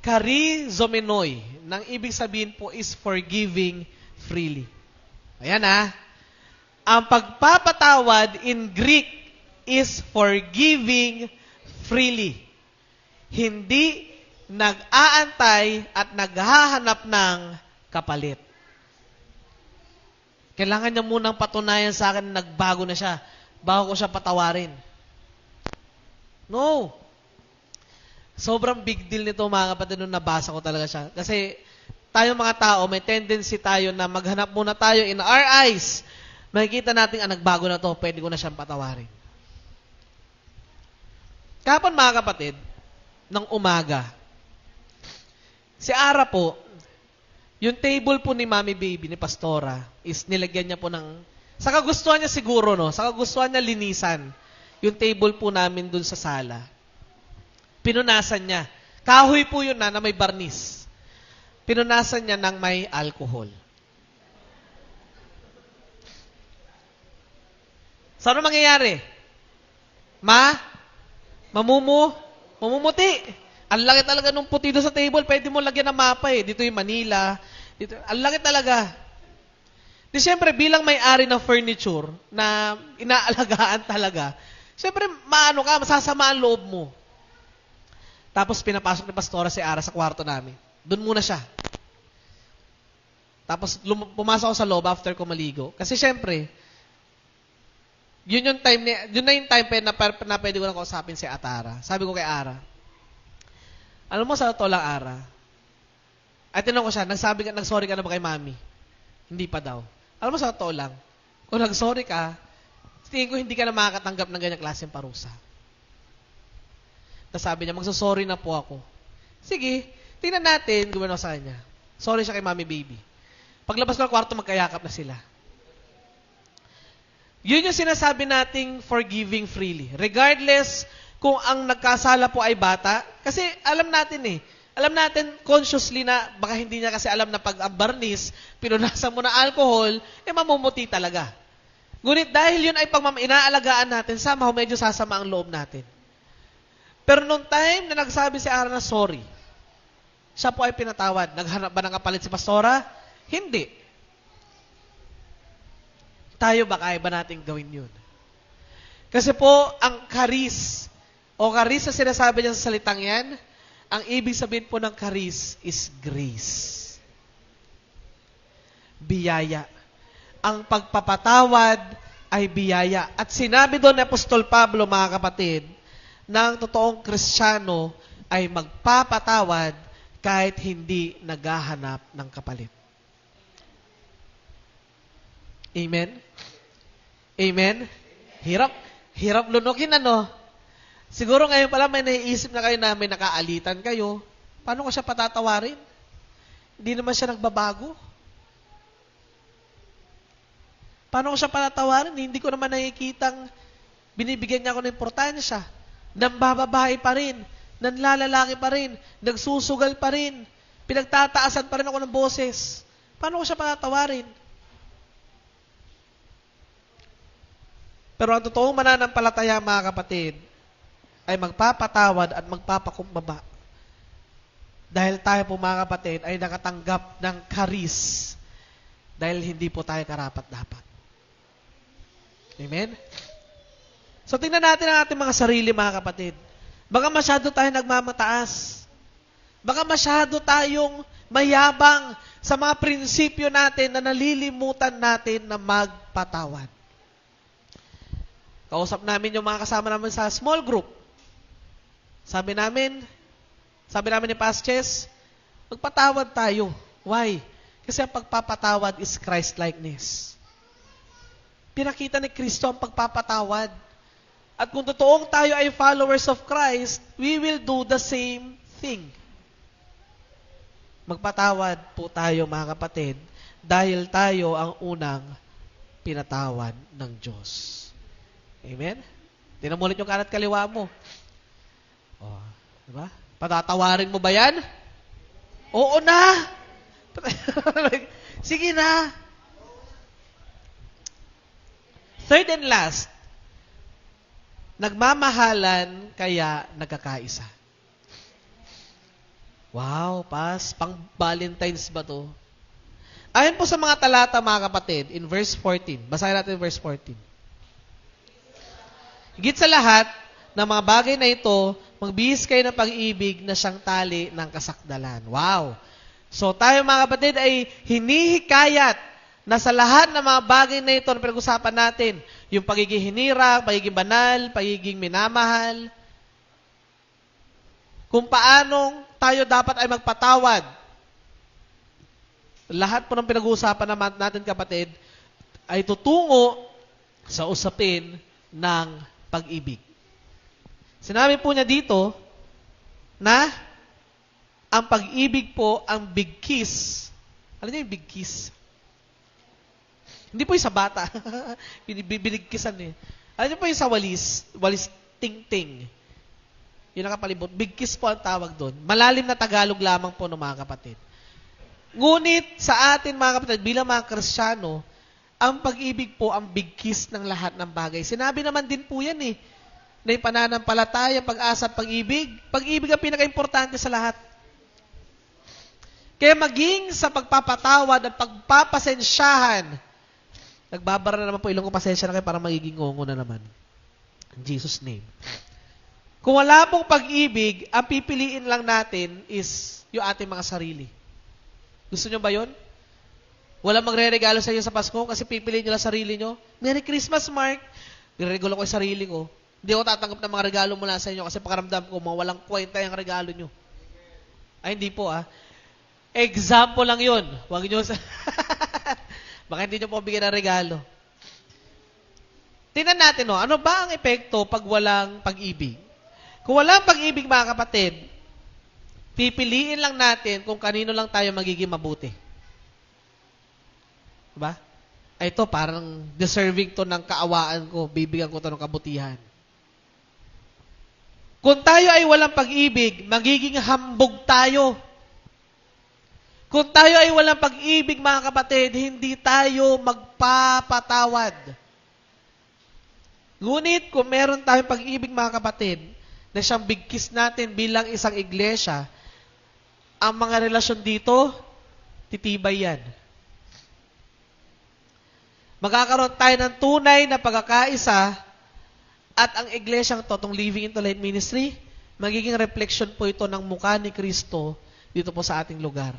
Charizomenoi, nang ibig sabihin po is forgiving freely. Ayan ah. Ang pagpapatawad in Greek is forgiving freely. Hindi nag-aantay at naghahanap ng kapalit. Kailangan niya munang patunayan sa akin na nagbago na siya bago ko siya patawarin. No. Sobrang big deal nito mga kapatid nung nabasa ko talaga siya. Kasi tayo mga tao, may tendency tayo na maghanap muna tayo in our eyes. Makikita natin, nagbago na to, pwede ko na siyang patawarin. Kapon mga kapatid, ng umaga, si Ara po, yung table po ni Mami Baby, ni Pastora, is nilagyan niya po ng, sa kagustuhan niya siguro, no? Sa kagustuhan niya linisan, yung table po namin dun sa sala. Pinunasan niya. Kahoy po yun na may barnis. Pinunasan niya ng may alcohol. So, ano mangyayari? Mamumuti. Ang laki talaga nung puti doon sa table, pwede mo lagyan ng mapa eh. Dito yung Manila. Dito, ang laki talaga. Di siyempre, bilang may-ari ng furniture na inaalagaan talaga, siyempre, masasama ang loob mo. Tapos pinapasok ni Pastora si Ara sa kwarto namin. Doon muna siya. Tapos pumasok ako sa loob after ko maligo. Kasi siyempre, yun na yung time na pwede ko na kausapin si Atara. Sabi ko kay Ara, alam mo sa totoo lang, Ara, ay tinanong ko siya, nag-sorry ka na ba kay Mami? Hindi pa daw. Alam mo sa totoo lang, kung nag-sorry ka, tingin ko hindi ka na makakatanggap ng ganyang klaseng parusa. Tapos sabi niya, magsasorry na po ako. Sige, tingnan natin, gumano sa kanya. Sorry siya kay Mami Baby. Paglabas ko ng kwarto, magkayakap na sila. Yun yung sinasabi nating forgiving freely. Regardless kung ang nagkasala po ay bata, kasi alam natin consciously na baka hindi niya kasi alam na pag ang barnis, pinunasan mo na alcohol, mamumuti talaga. Ngunit dahil yun ay inaalagaan natin, somehow medyo sasama ang loob natin. Pero nung time na nagsabi si Ara na sorry, siya po ay pinatawad. Naghanap ba ng kapalit si Pastora? Hindi. Tayo ba kaya ba natin gawin yun? Kasi po, ang charis na sinasabi niya sa salitang yan, ang ibig sabihin po ng charis is grace. Biyaya. Ang pagpapatawad ay biyaya. At sinabi doon ni Apostol Pablo, mga kapatid, na ang totoong Kristiyano ay magpapatawad kahit hindi naghahanap ng kapalit. Amen? Amen? Hirap lunukin, ano? Siguro ngayon pala may naiisip na kayo na may nakaalitan kayo. Paano ko siya patatawarin? Hindi naman siya nagbabago. Paano ko siya patatawarin? Hindi ko naman nakikitang binibigyan niya ako ng importansya. Nambababae pa rin. Nanlalalaki pa rin. Nagsusugal pa rin. Pinagtataasan pa rin ako ng boses. Paano ko siya patatawarin? Pero ang totoong mananampalataya, mga kapatid, ay magpapatawad at magpapakumbaba. Dahil tayo po, mga kapatid, ay nakatanggap ng charis dahil hindi po tayo karapat-dapat. Amen? So, tingnan natin ang ating mga sarili, mga kapatid. Baka masyado tayo nagmamataas. Baka masyado tayong mayabang sa mga prinsipyo natin na nalilimutan natin na magpatawad. Kausap namin yung mga kasama namin sa small group. Sabi namin ni Pasches, magpatawad tayo. Why? Kasi ang pagpapatawad is Christ-likeness. Pinakita ni Kristo ang pagpapatawad. At kung totoong tayo ay followers of Christ, we will do the same thing. Magpatawad po tayo, mga kapatid, dahil tayo ang unang pinatawad ng Diyos. Amen? Tingnan mo ulit yung kanan at kaliwa mo. Oh, diba? Patatawarin mo ba yan? Oo na! Sige na! Third and last, nagmamahalan kaya nagkakaisa. Wow, pang Valentine's ba to? Ayon po sa mga talata, mga kapatid, in verse 14. Basahin natin verse 14. Higit sa lahat, ng mga bagay na ito, magbihis kayo ng pag-ibig na siyang tali ng kasakdalan. Wow! So tayo, mga kapatid, ay hinihikayat na sa lahat ng mga bagay na ito na pinag-usapan natin, yung pagiging hinirang, pagiging banal, pagiging minamahal, kung paanong tayo dapat ay magpatawad. Lahat po ng pinag-uusapan naman natin, kapatid, ay tutungo sa usapin ng pag-ibig. Sinabi po niya dito na ang pag-ibig po ang big kiss. Alam niyo yung big kiss? Hindi po yung sa bata. Binigkisan eh. Alam niyo po yung sa walis ting-ting. Yung nakapalibot. Big kiss po ang tawag doon. Malalim na Tagalog lamang po ng mga kapatid. Ngunit sa atin, mga kapatid, bilang mga Kristiyano, ang pag-ibig po ang big kiss ng lahat ng bagay. Sinabi naman din po yan eh, na yung pananampalataya, pag-asa at pag-ibig. Pag-ibig ang pinaka-importante sa lahat. Kaya maging sa pagpapatawad at pagpapasensyahan Nagbabara na naman po ilong ko, pasensya na kayo para magiging ngongo na naman. In Jesus' name. Kung wala pong pag-ibig, ang pipiliin lang natin is yung ating mga sarili. Gusto nyo ba yun? Walang magre-regalo sa inyo sa Pasko kasi pipiliin nyo lang sarili nyo. Merry Christmas, Mark! Niregalo ko yung sarili ko. Hindi ako tatanggap ng mga regalo mula sa inyo kasi pakaramdam ko, walang kwenta yung regalo nyo. Ay, hindi po Example lang yun. Huwag nyo baka hindi nyo po bigyan ng regalo. Tingnan natin, ano ba ang epekto pag walang pag-ibig? Kung walang pag-ibig, mga kapatid, pipiliin lang natin kung kanino lang tayo magiging mabuti. Diba? Ito, parang deserving to ng kaawaan ko, bibigyan ko to ng kabutihan. Kung tayo ay walang pag-ibig, magiging hambog tayo. Kung tayo ay walang pag-ibig, mga kapatid, hindi tayo magpapatawad. Ngunit, kung meron tayong pag-ibig, mga kapatid, na siyang bigkis natin bilang isang iglesia, ang mga relasyon dito, titibay yan. Magkakaroon tayo ng tunay na pagkakaisa at ang iglesyang to, itong Living into Light Ministry, magiging reflection po ito ng mukha ni Kristo dito po sa ating lugar.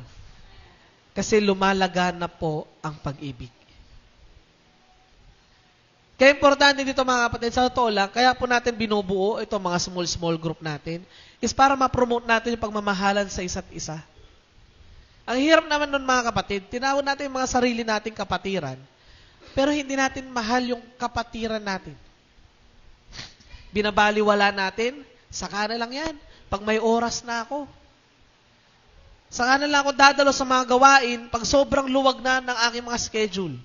Kasi lumalagan na po ang pag-ibig. Kaya importante dito mga kapatid, sa totoo lang, kaya po natin binubuo itong mga small group natin, is para ma-promote natin yung pagmamahalan sa isa't isa. Ang hirap naman nun mga kapatid, tinawag natin yung mga sarili nating kapatiran, pero hindi natin mahal yung kapatiran natin. Binabaliwala natin, saka na lang yan, pag may oras na ako. Saka na lang ako dadalo sa mga gawain pag sobrang luwag na ng aking mga schedule.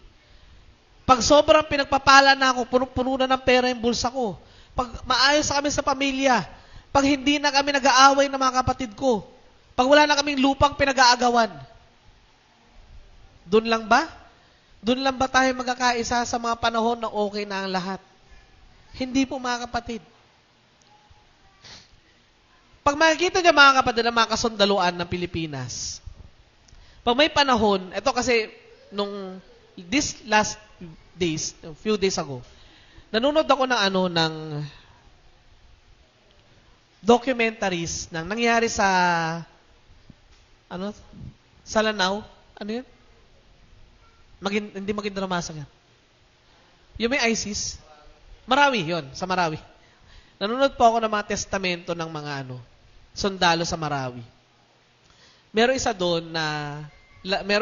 Pag sobrang pinagpapala na ako, puno na ng pera yung bulsa ko. Pag maayos na kami sa pamilya. Pag hindi na kami nag-aaway ng mga kapatid ko. Pag wala na kaming lupang pinag-aagawan. Doon lang ba? Doon lang ba tayo magkakaisa sa mga panahon na okay na ang lahat? Hindi po mga kapatid. Pag makikita niya mga kapatid ang mga kasundaluan ng Pilipinas, pag may panahon, ito kasi this last days, a few days ago, nanonood ako ng documentaries ng nangyari sa Lanao. Ano yun? Hindi Maguindanao-Masagan. Yung may ISIS. Marawi, yun. Sa Marawi. Nanonood po ako ng mga testamento ng mga sundalo sa Marawi. Meron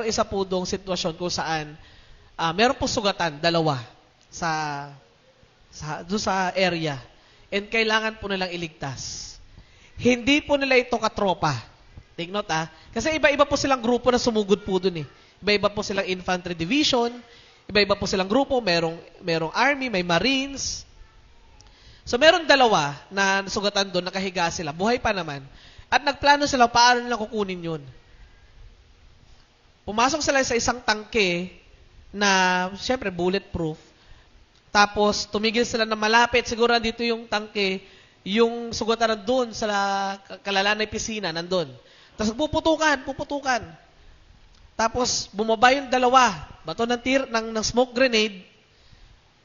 isa po doong sitwasyon kung saan meron po sugatan, 2 doon sa area. And kailangan po nilang iligtas. Hindi po nila ito katropa. Take note kasi iba-iba po silang grupo na sumugod po doon eh. Iba-iba po silang infantry division, iba-iba po silang grupo, merong army, may marines. So, meron 2 na sugatan doon, nakahiga sila. Buhay pa naman. At nagplano sila, paano nila kukunin yun. Pumasok sila sa isang tangke na, syempre, bulletproof. Tapos, tumigil sila na malapit. Siguro dito yung tangke, yung sugatan nandun sa kalalanay pisina, nandun. Tapos, puputukan. Tapos, bumaba yung 2. Bato ng smoke grenade,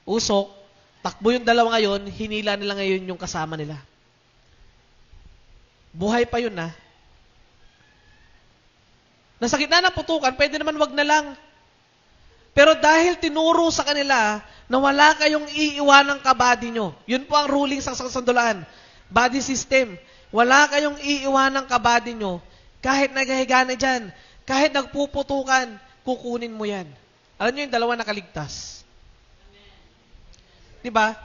usok. Takbo yung 2 ngayon, hinila nila ngayon yung kasama nila. Buhay pa yun Nasa gitna ng putukan, pwede naman wag na lang. Pero dahil tinuro sa kanila na wala kayong iiwanang kabady nyo, yun po ang ruling sa sandulaan. Body system. Wala kayong iiwanang kabady nyo. Kahit naghahiga na dyan, kahit nagpuputukan, kukunin mo yan. Alam nyo yung 2 nakaligtas. Diba?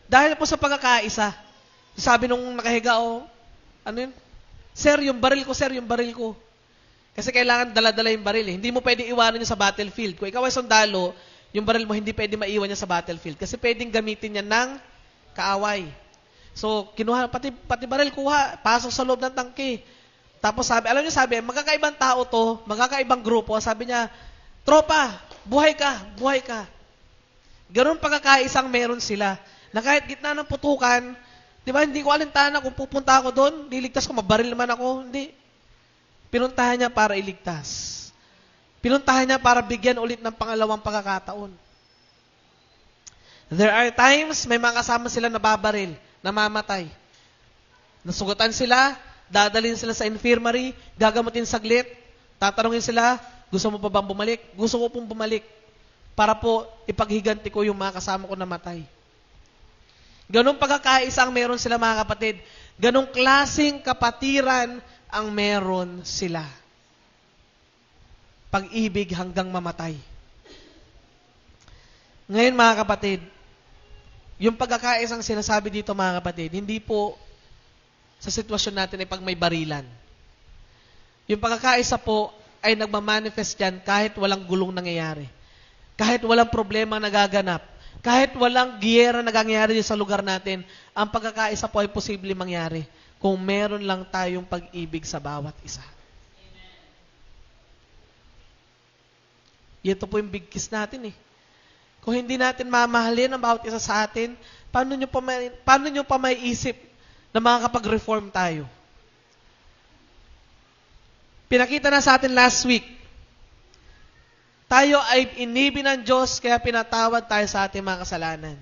Dahil po sa pagkakaisa, sabi nung nakahiga, yun? Sir, yung baril ko. Kasi kailangan dala-dala yung baril eh. Hindi mo pwedeng iwanan niya sa battlefield. Kung ikaw ay sundalo, yung baril mo hindi pwedeng maiwan niya sa battlefield. Kasi pwedeng gamitin niya ng kaaway. So, kinuha, pati baril kuha, pasok sa loob ng tangke. Tapos sabi, magkakaibang tao to, magkakaibang grupo. Sabi niya, tropa, buhay ka. Ganun pagkakaisang meron sila. Na kahit gitna ng putukan, di ba, hindi ko alintana kung pupunta ako doon, liligtas ko, mabaril naman ako. Hindi. Pinuntahan niya para iligtas. Pinuntahan niya para bigyan ulit ng pangalawang pagkakataon. There are times, may mga kasama sila nababaril, namamatay. Nasugatan sila, dadalhin sila sa infirmary, gagamutin saglit, tatanungin sila, gusto mo pa bang bumalik? Gusto ko pong bumalik para po ipaghiganti ko yung mga kasama ko namatay. Ganong pagkakaisa ang meron sila mga kapatid. Ganong klaseng kapatiran ang meron sila. Pag-ibig hanggang mamatay. Ngayon mga kapatid, yung pagkakaisang sinasabi dito mga kapatid, hindi po sa sitwasyon natin ay pag may barilan. Yung pagkakaisa po ay nagmamanifest yan kahit walang gulong nangyayari. Kahit walang problema nagaganap. Kahit walang giyera nangyayari sa lugar natin, ang pagkakaisa po ay posible mangyari kung meron lang tayong pag-ibig sa bawat isa. Ito po yung big kiss natin eh. Kung hindi natin mamahalin ang bawat isa sa atin, paano nyo pa may isip na makakapag-reform tayo? Pinakita na sa atin last week, tayo ay inibig ng Diyos kaya pinatawad tayo sa ating mga kasalanan.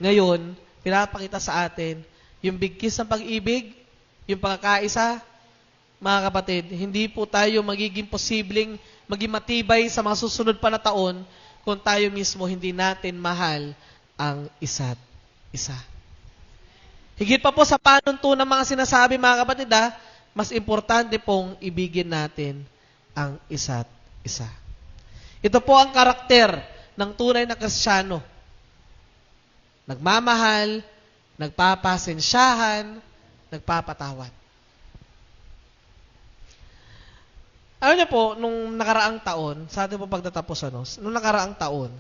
Ngayon, pinapakita sa atin yung big kiss ng pag-ibig, yung pagkakaisa, mga kapatid, hindi po tayo magiging posibleng maging matibay sa mga susunod pa na taon kung tayo mismo hindi natin mahal ang isa't isa. Higit pa po sa panuntunan ng mga sinasabi, mga kapatid, mas importante pong ibigin natin ang isa't isa. Ito po ang karakter ng tunay na Kristiyano. Nagmamahal, nagpapasensyahan, nagpapatawad. Alam niyo po, nung nakaraang taon, sa ating po pagtatapos, nung nakaraang taon,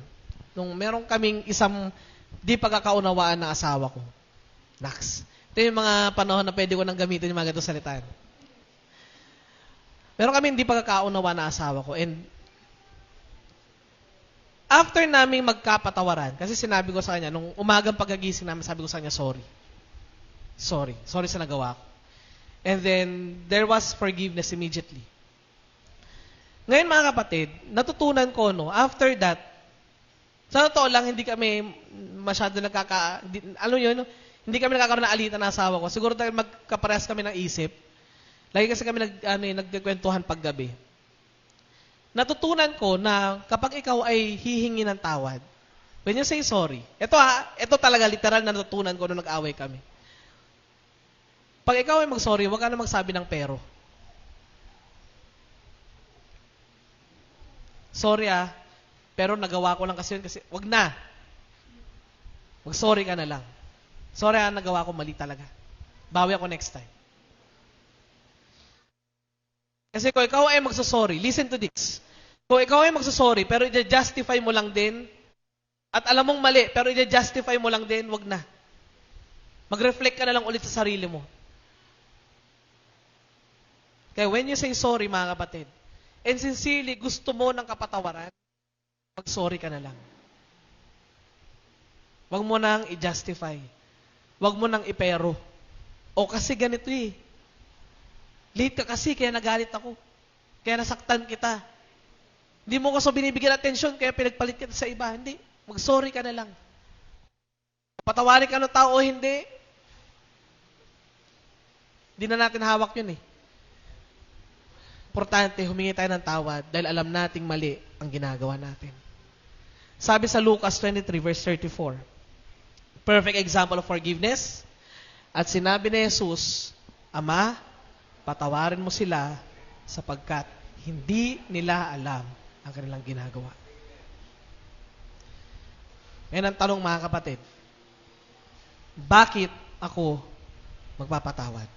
nung meron kaming isang di pagkakaunawaan ng asawa ko. Naks. Ito yung mga panahon na pwede ko nang gamitin yung mga ganitong salitaan. Meron kami hindi pagkakaunawaan ng asawa ko. And after naming magkapatawaran, kasi sinabi ko sa kanya, nung umagang pagkagising namin, sabi ko sa kanya, sorry. Sorry sa nagawa ko. And then, there was forgiveness immediately. Ngayon mga kapatid, natutunan ko, after that, sa totoo lang, hindi kami masyado hindi kami nakakaroon ng alitan ng asawa ko. Siguro dahil magkaparehas kami ng isip. Lagi kasi kami nagkikwentuhan paggabi. Natutunan ko na kapag ikaw ay hihingi ng tawad, when you say sorry, ito talaga literal na natutunan ko nung nag-away kami. Pag ikaw ay mag-sorry, huwag ka na magsabi ng pero. Sorry pero nagawa ko lang kasi yun kasi, wag na. Mag-sorry ka na lang. Sorry nagawa ko mali talaga. Bawi ako next time. Kasi kung ikaw ay magsasorry, listen to this. Kung ikaw ay magsasorry, pero i-justify mo lang din, at alam mong mali, pero i-justify mo lang din, wag na. Mag-reflect ka na lang ulit sa sarili mo. Kaya when you say sorry, mga kapatid, and sincerely gusto mo ng kapatawaran, mag-sorry ka na lang. Wag mo nang i-justify. Wag mo nang ipero. O kasi ganito late ka kasi, kaya nagalit ako. Kaya nasaktan kita. Hindi mo kasi binibigyan atensyon, kaya pinagpalit kita sa iba. Hindi. Mag-sorry ka na lang. Patawarin ka ng tao o hindi. Hindi na natin hawak yun Importante, humingi tayo ng tawad dahil alam nating mali ang ginagawa natin. Sabi sa Lucas 23 verse 34, perfect example of forgiveness. At sinabi ni Jesus, Ama, patawarin mo sila sapagkat hindi nila alam ang kanilang ginagawa. Ngayon ang tanong mga kapatid, bakit ako magpapatawad?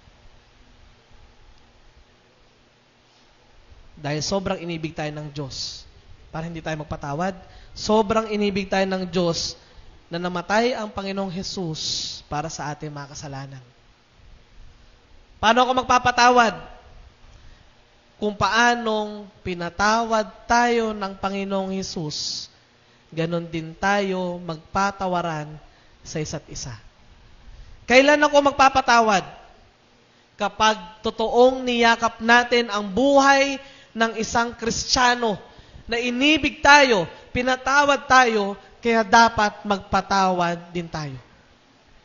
Dahil sobrang inibig tayo ng Diyos para hindi tayo magpatawad. Sobrang inibig tayo ng Diyos na namatay ang Panginoong Jesus para sa ating mga kasalanan. Paano ako magpapatawad? Kung paanong pinatawad tayo ng Panginoong Jesus, ganon din tayo magpatawaran sa isa't isa. Kailan ako magpapatawad? Kapag totoong niyakap natin ang buhay ng isang Kristiyano na inibig tayo, pinatawad tayo Kaya dapat magpatawad din tayo.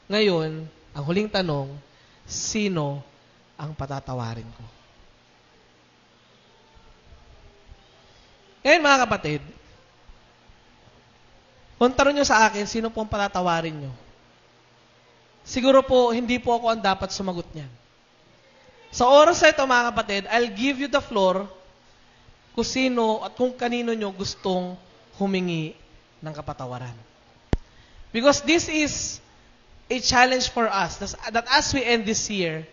Ngayon, ang huling tanong, sino ang patatawarin ko? Ngayon mga kapatid, kung tanong nyo sa akin, sino po ang patatawarin nyo? Siguro po, hindi po ako ang dapat sumagot niyan. Sa oras na ito mga kapatid, I'll give you the floor kung sino at kung kanino nyo gustong humingi ng kapatawaran. Because this is a challenge for us that as we end this year,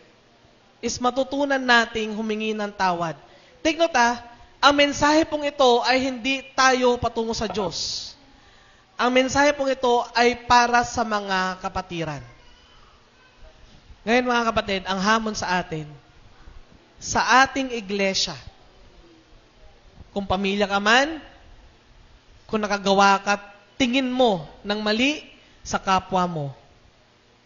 is matutunan nating humingi ng tawad. Take note ang mensahe pong ito ay hindi tayo patungo sa Diyos. Ang mensahe pong ito ay para sa mga kapatiran. Ngayon mga kapatid, ang hamon sa atin, sa ating iglesia, kung pamilya ka man, kung nakagawa ka, tingin mo ng mali sa kapwa mo,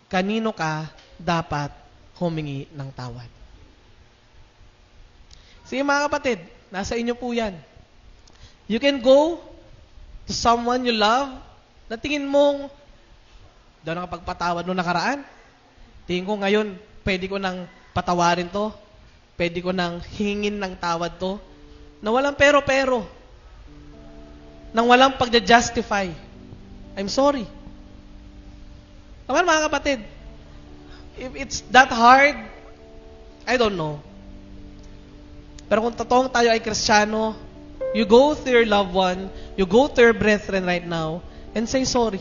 kanino ka dapat humingi ng tawad? Sige mga kapatid, nasa inyo po yan. You can go to someone you love na tingin mong daw nakapagpatawad noong nakaraan. Tingin ko ngayon, pwede ko nang patawarin to. Pwede ko nang hingin ng tawad to. Na walang pero-pero. Nang walang pagja-justify. I'm sorry. Naman mga kapatid, if it's that hard, I don't know. Pero kung totoong tayo ay Kristiyano, you go to your loved one, you go to your brethren right now, and say sorry.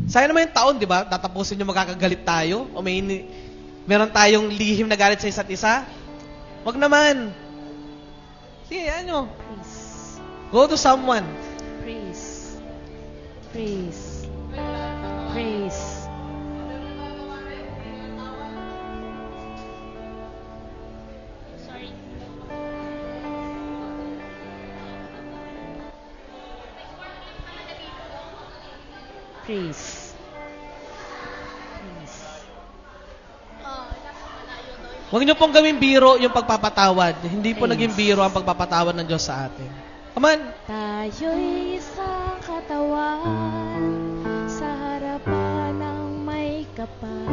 Sayang naman yung taon, di ba? Tatapusin nyo magkakagalit tayo, o meron tayong lihim na galit sa isa't isa. Wag naman. Sige, ano? Please. Go to someone. Praise. Praise. Praise. Sorry. Praise. Praise. Huwag nyo pong gawing biro yung pagpapatawad. Hindi po Yes. naging biro ang pagpapatawad ng Diyos sa atin. Come on. Tayo'y isang katawan sa harapan ng may kapal.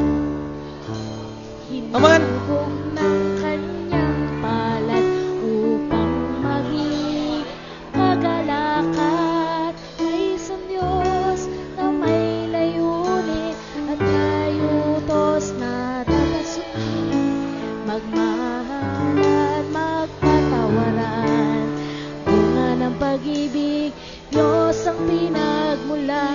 Come on. Hinubog ng kanyang palad upang maging kagalakan. Ay isang Diyos na may layunin at layutos na dapat sundin. Magmahal at magpatawaran. Bunga ng pag-ibig, Diyos ang pinagmulan.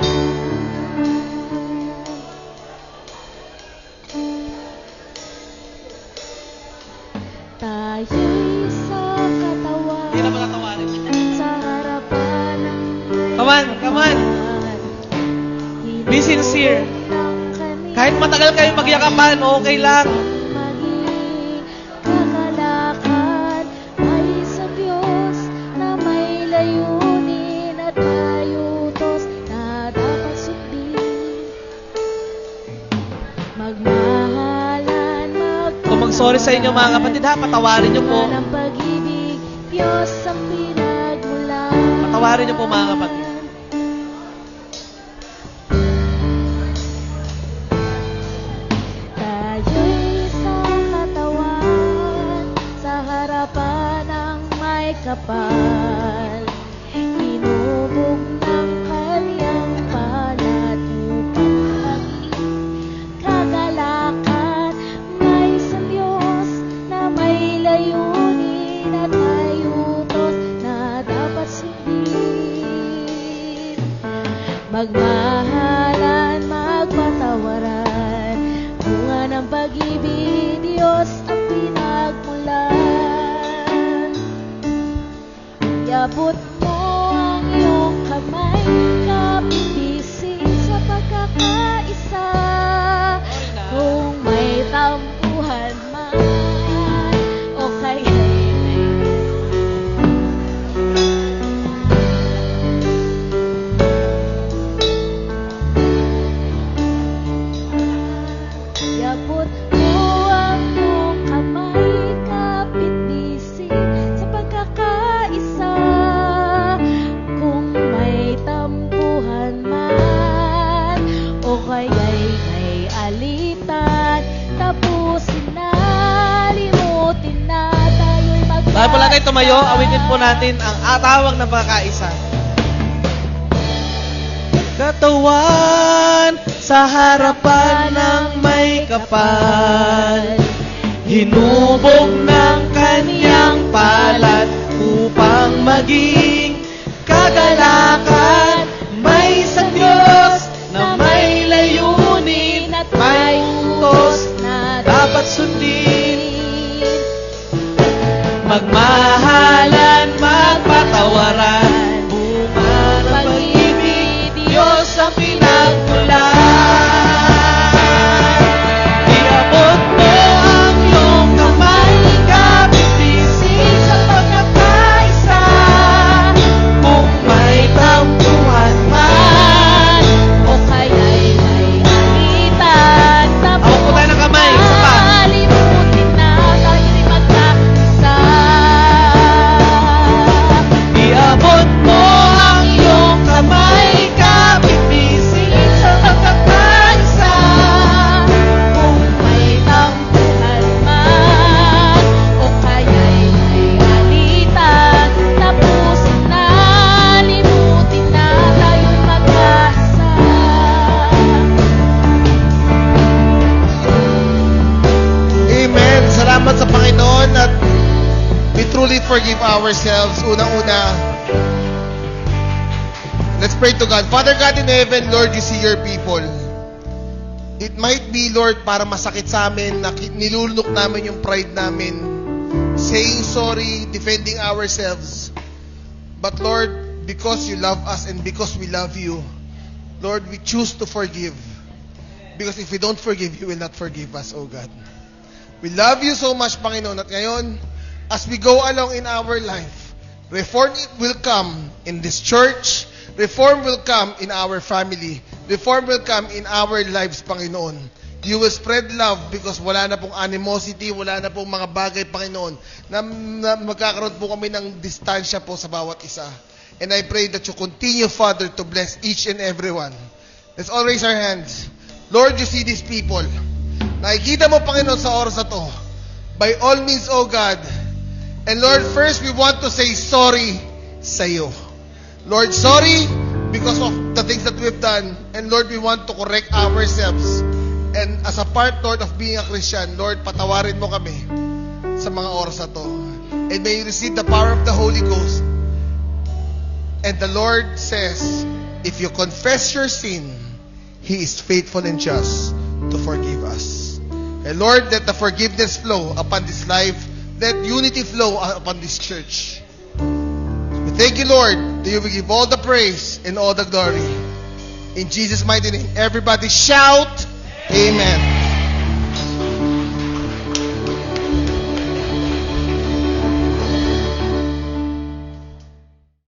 Tayo'y sa katawan Hindi na patatawarin. sa harapan ng Come on, come on. Be sincere. Kahit matagal kayong magyakapan, okay lang. Maging kakalakan ay isang Diyos na may layunin at layutos na dapat sundin. Magmahalan, Kung mag-sorry sa inyo mga kapatid ha, patawarin nyo po. ng pag-ibig, Diyos ang pinagmulan. Patawarin nyo po mga kapatid. Tayo'y isang katawan sa harapan ng may kapal. Hinubog ng kanyang palad upang maging kagalakan. May isang Diyos na may layunin at layutos na dapat sundin. natin tumayo, awitin po natin ang atawag ng pagkakaisa. Katawan sa harapan ng may kapal, hinubog ng kanyang palad upang maging kagalakan. May isang Diyos na may layunin at may utos na dapat sundin. Magmahalan, magpatawaran, bunga ng pag-ibig, Diyos ang pinagmulan. Iabot mo ang iyong kamay, kapipisin sa pagkakaisa. Kung may tampuhan man, O kaya'y may alitan na Awak po tayo ng kamay, isa pa. Kalimutin na tayo'y magkaisa. Iabot mo ang iyong kamay, kapipisin sa pagkakaisa. Kung may tampuhan man, o kaya'y may alitan, tapusin na, limutin na tayo'y magkaisa. Amen. Salamat sa Panginoon at we truly forgive ourselves. Unang-una, let's pray to God. Father God in heaven, Lord, you see your people. It might be, Lord, para masakit sa amin, na nilulunok namin yung pride namin, saying sorry, defending ourselves. But Lord, because you love us and because we love you, Lord, we choose to forgive. Because if we don't forgive, you will not forgive us, oh God. We love you so much, Panginoon. At ngayon, as we go along in our life, reform will come in this church. Reform will come in our family. Reform will come in our lives, Panginoon. You will spread love because wala na pong animosity, wala na pong mga bagay, Panginoon, na magkakaroon po kami ng distansya po sa bawat isa. And I pray that you continue, Father, to bless each and every one. Let's all raise our hands. Lord, you see these people. Nakikita mo, Panginoon, sa oras na to. By all means, oh God. And Lord, first we want to say sorry sa iyo. Lord, sorry because of the things that we've done. And Lord, we want to correct ourselves. And as a part, Lord, of being a Christian, Lord, patawarin mo kami sa mga oras na to. And may you receive the power of the Holy Ghost. And the Lord says, if you confess your sin, He is faithful and just to forgive us. And Lord, let the forgiveness flow upon this life. Let unity flow upon this church. We thank you, Lord, that you will give all the praise and all the glory. In Jesus' mighty name, everybody shout, Amen.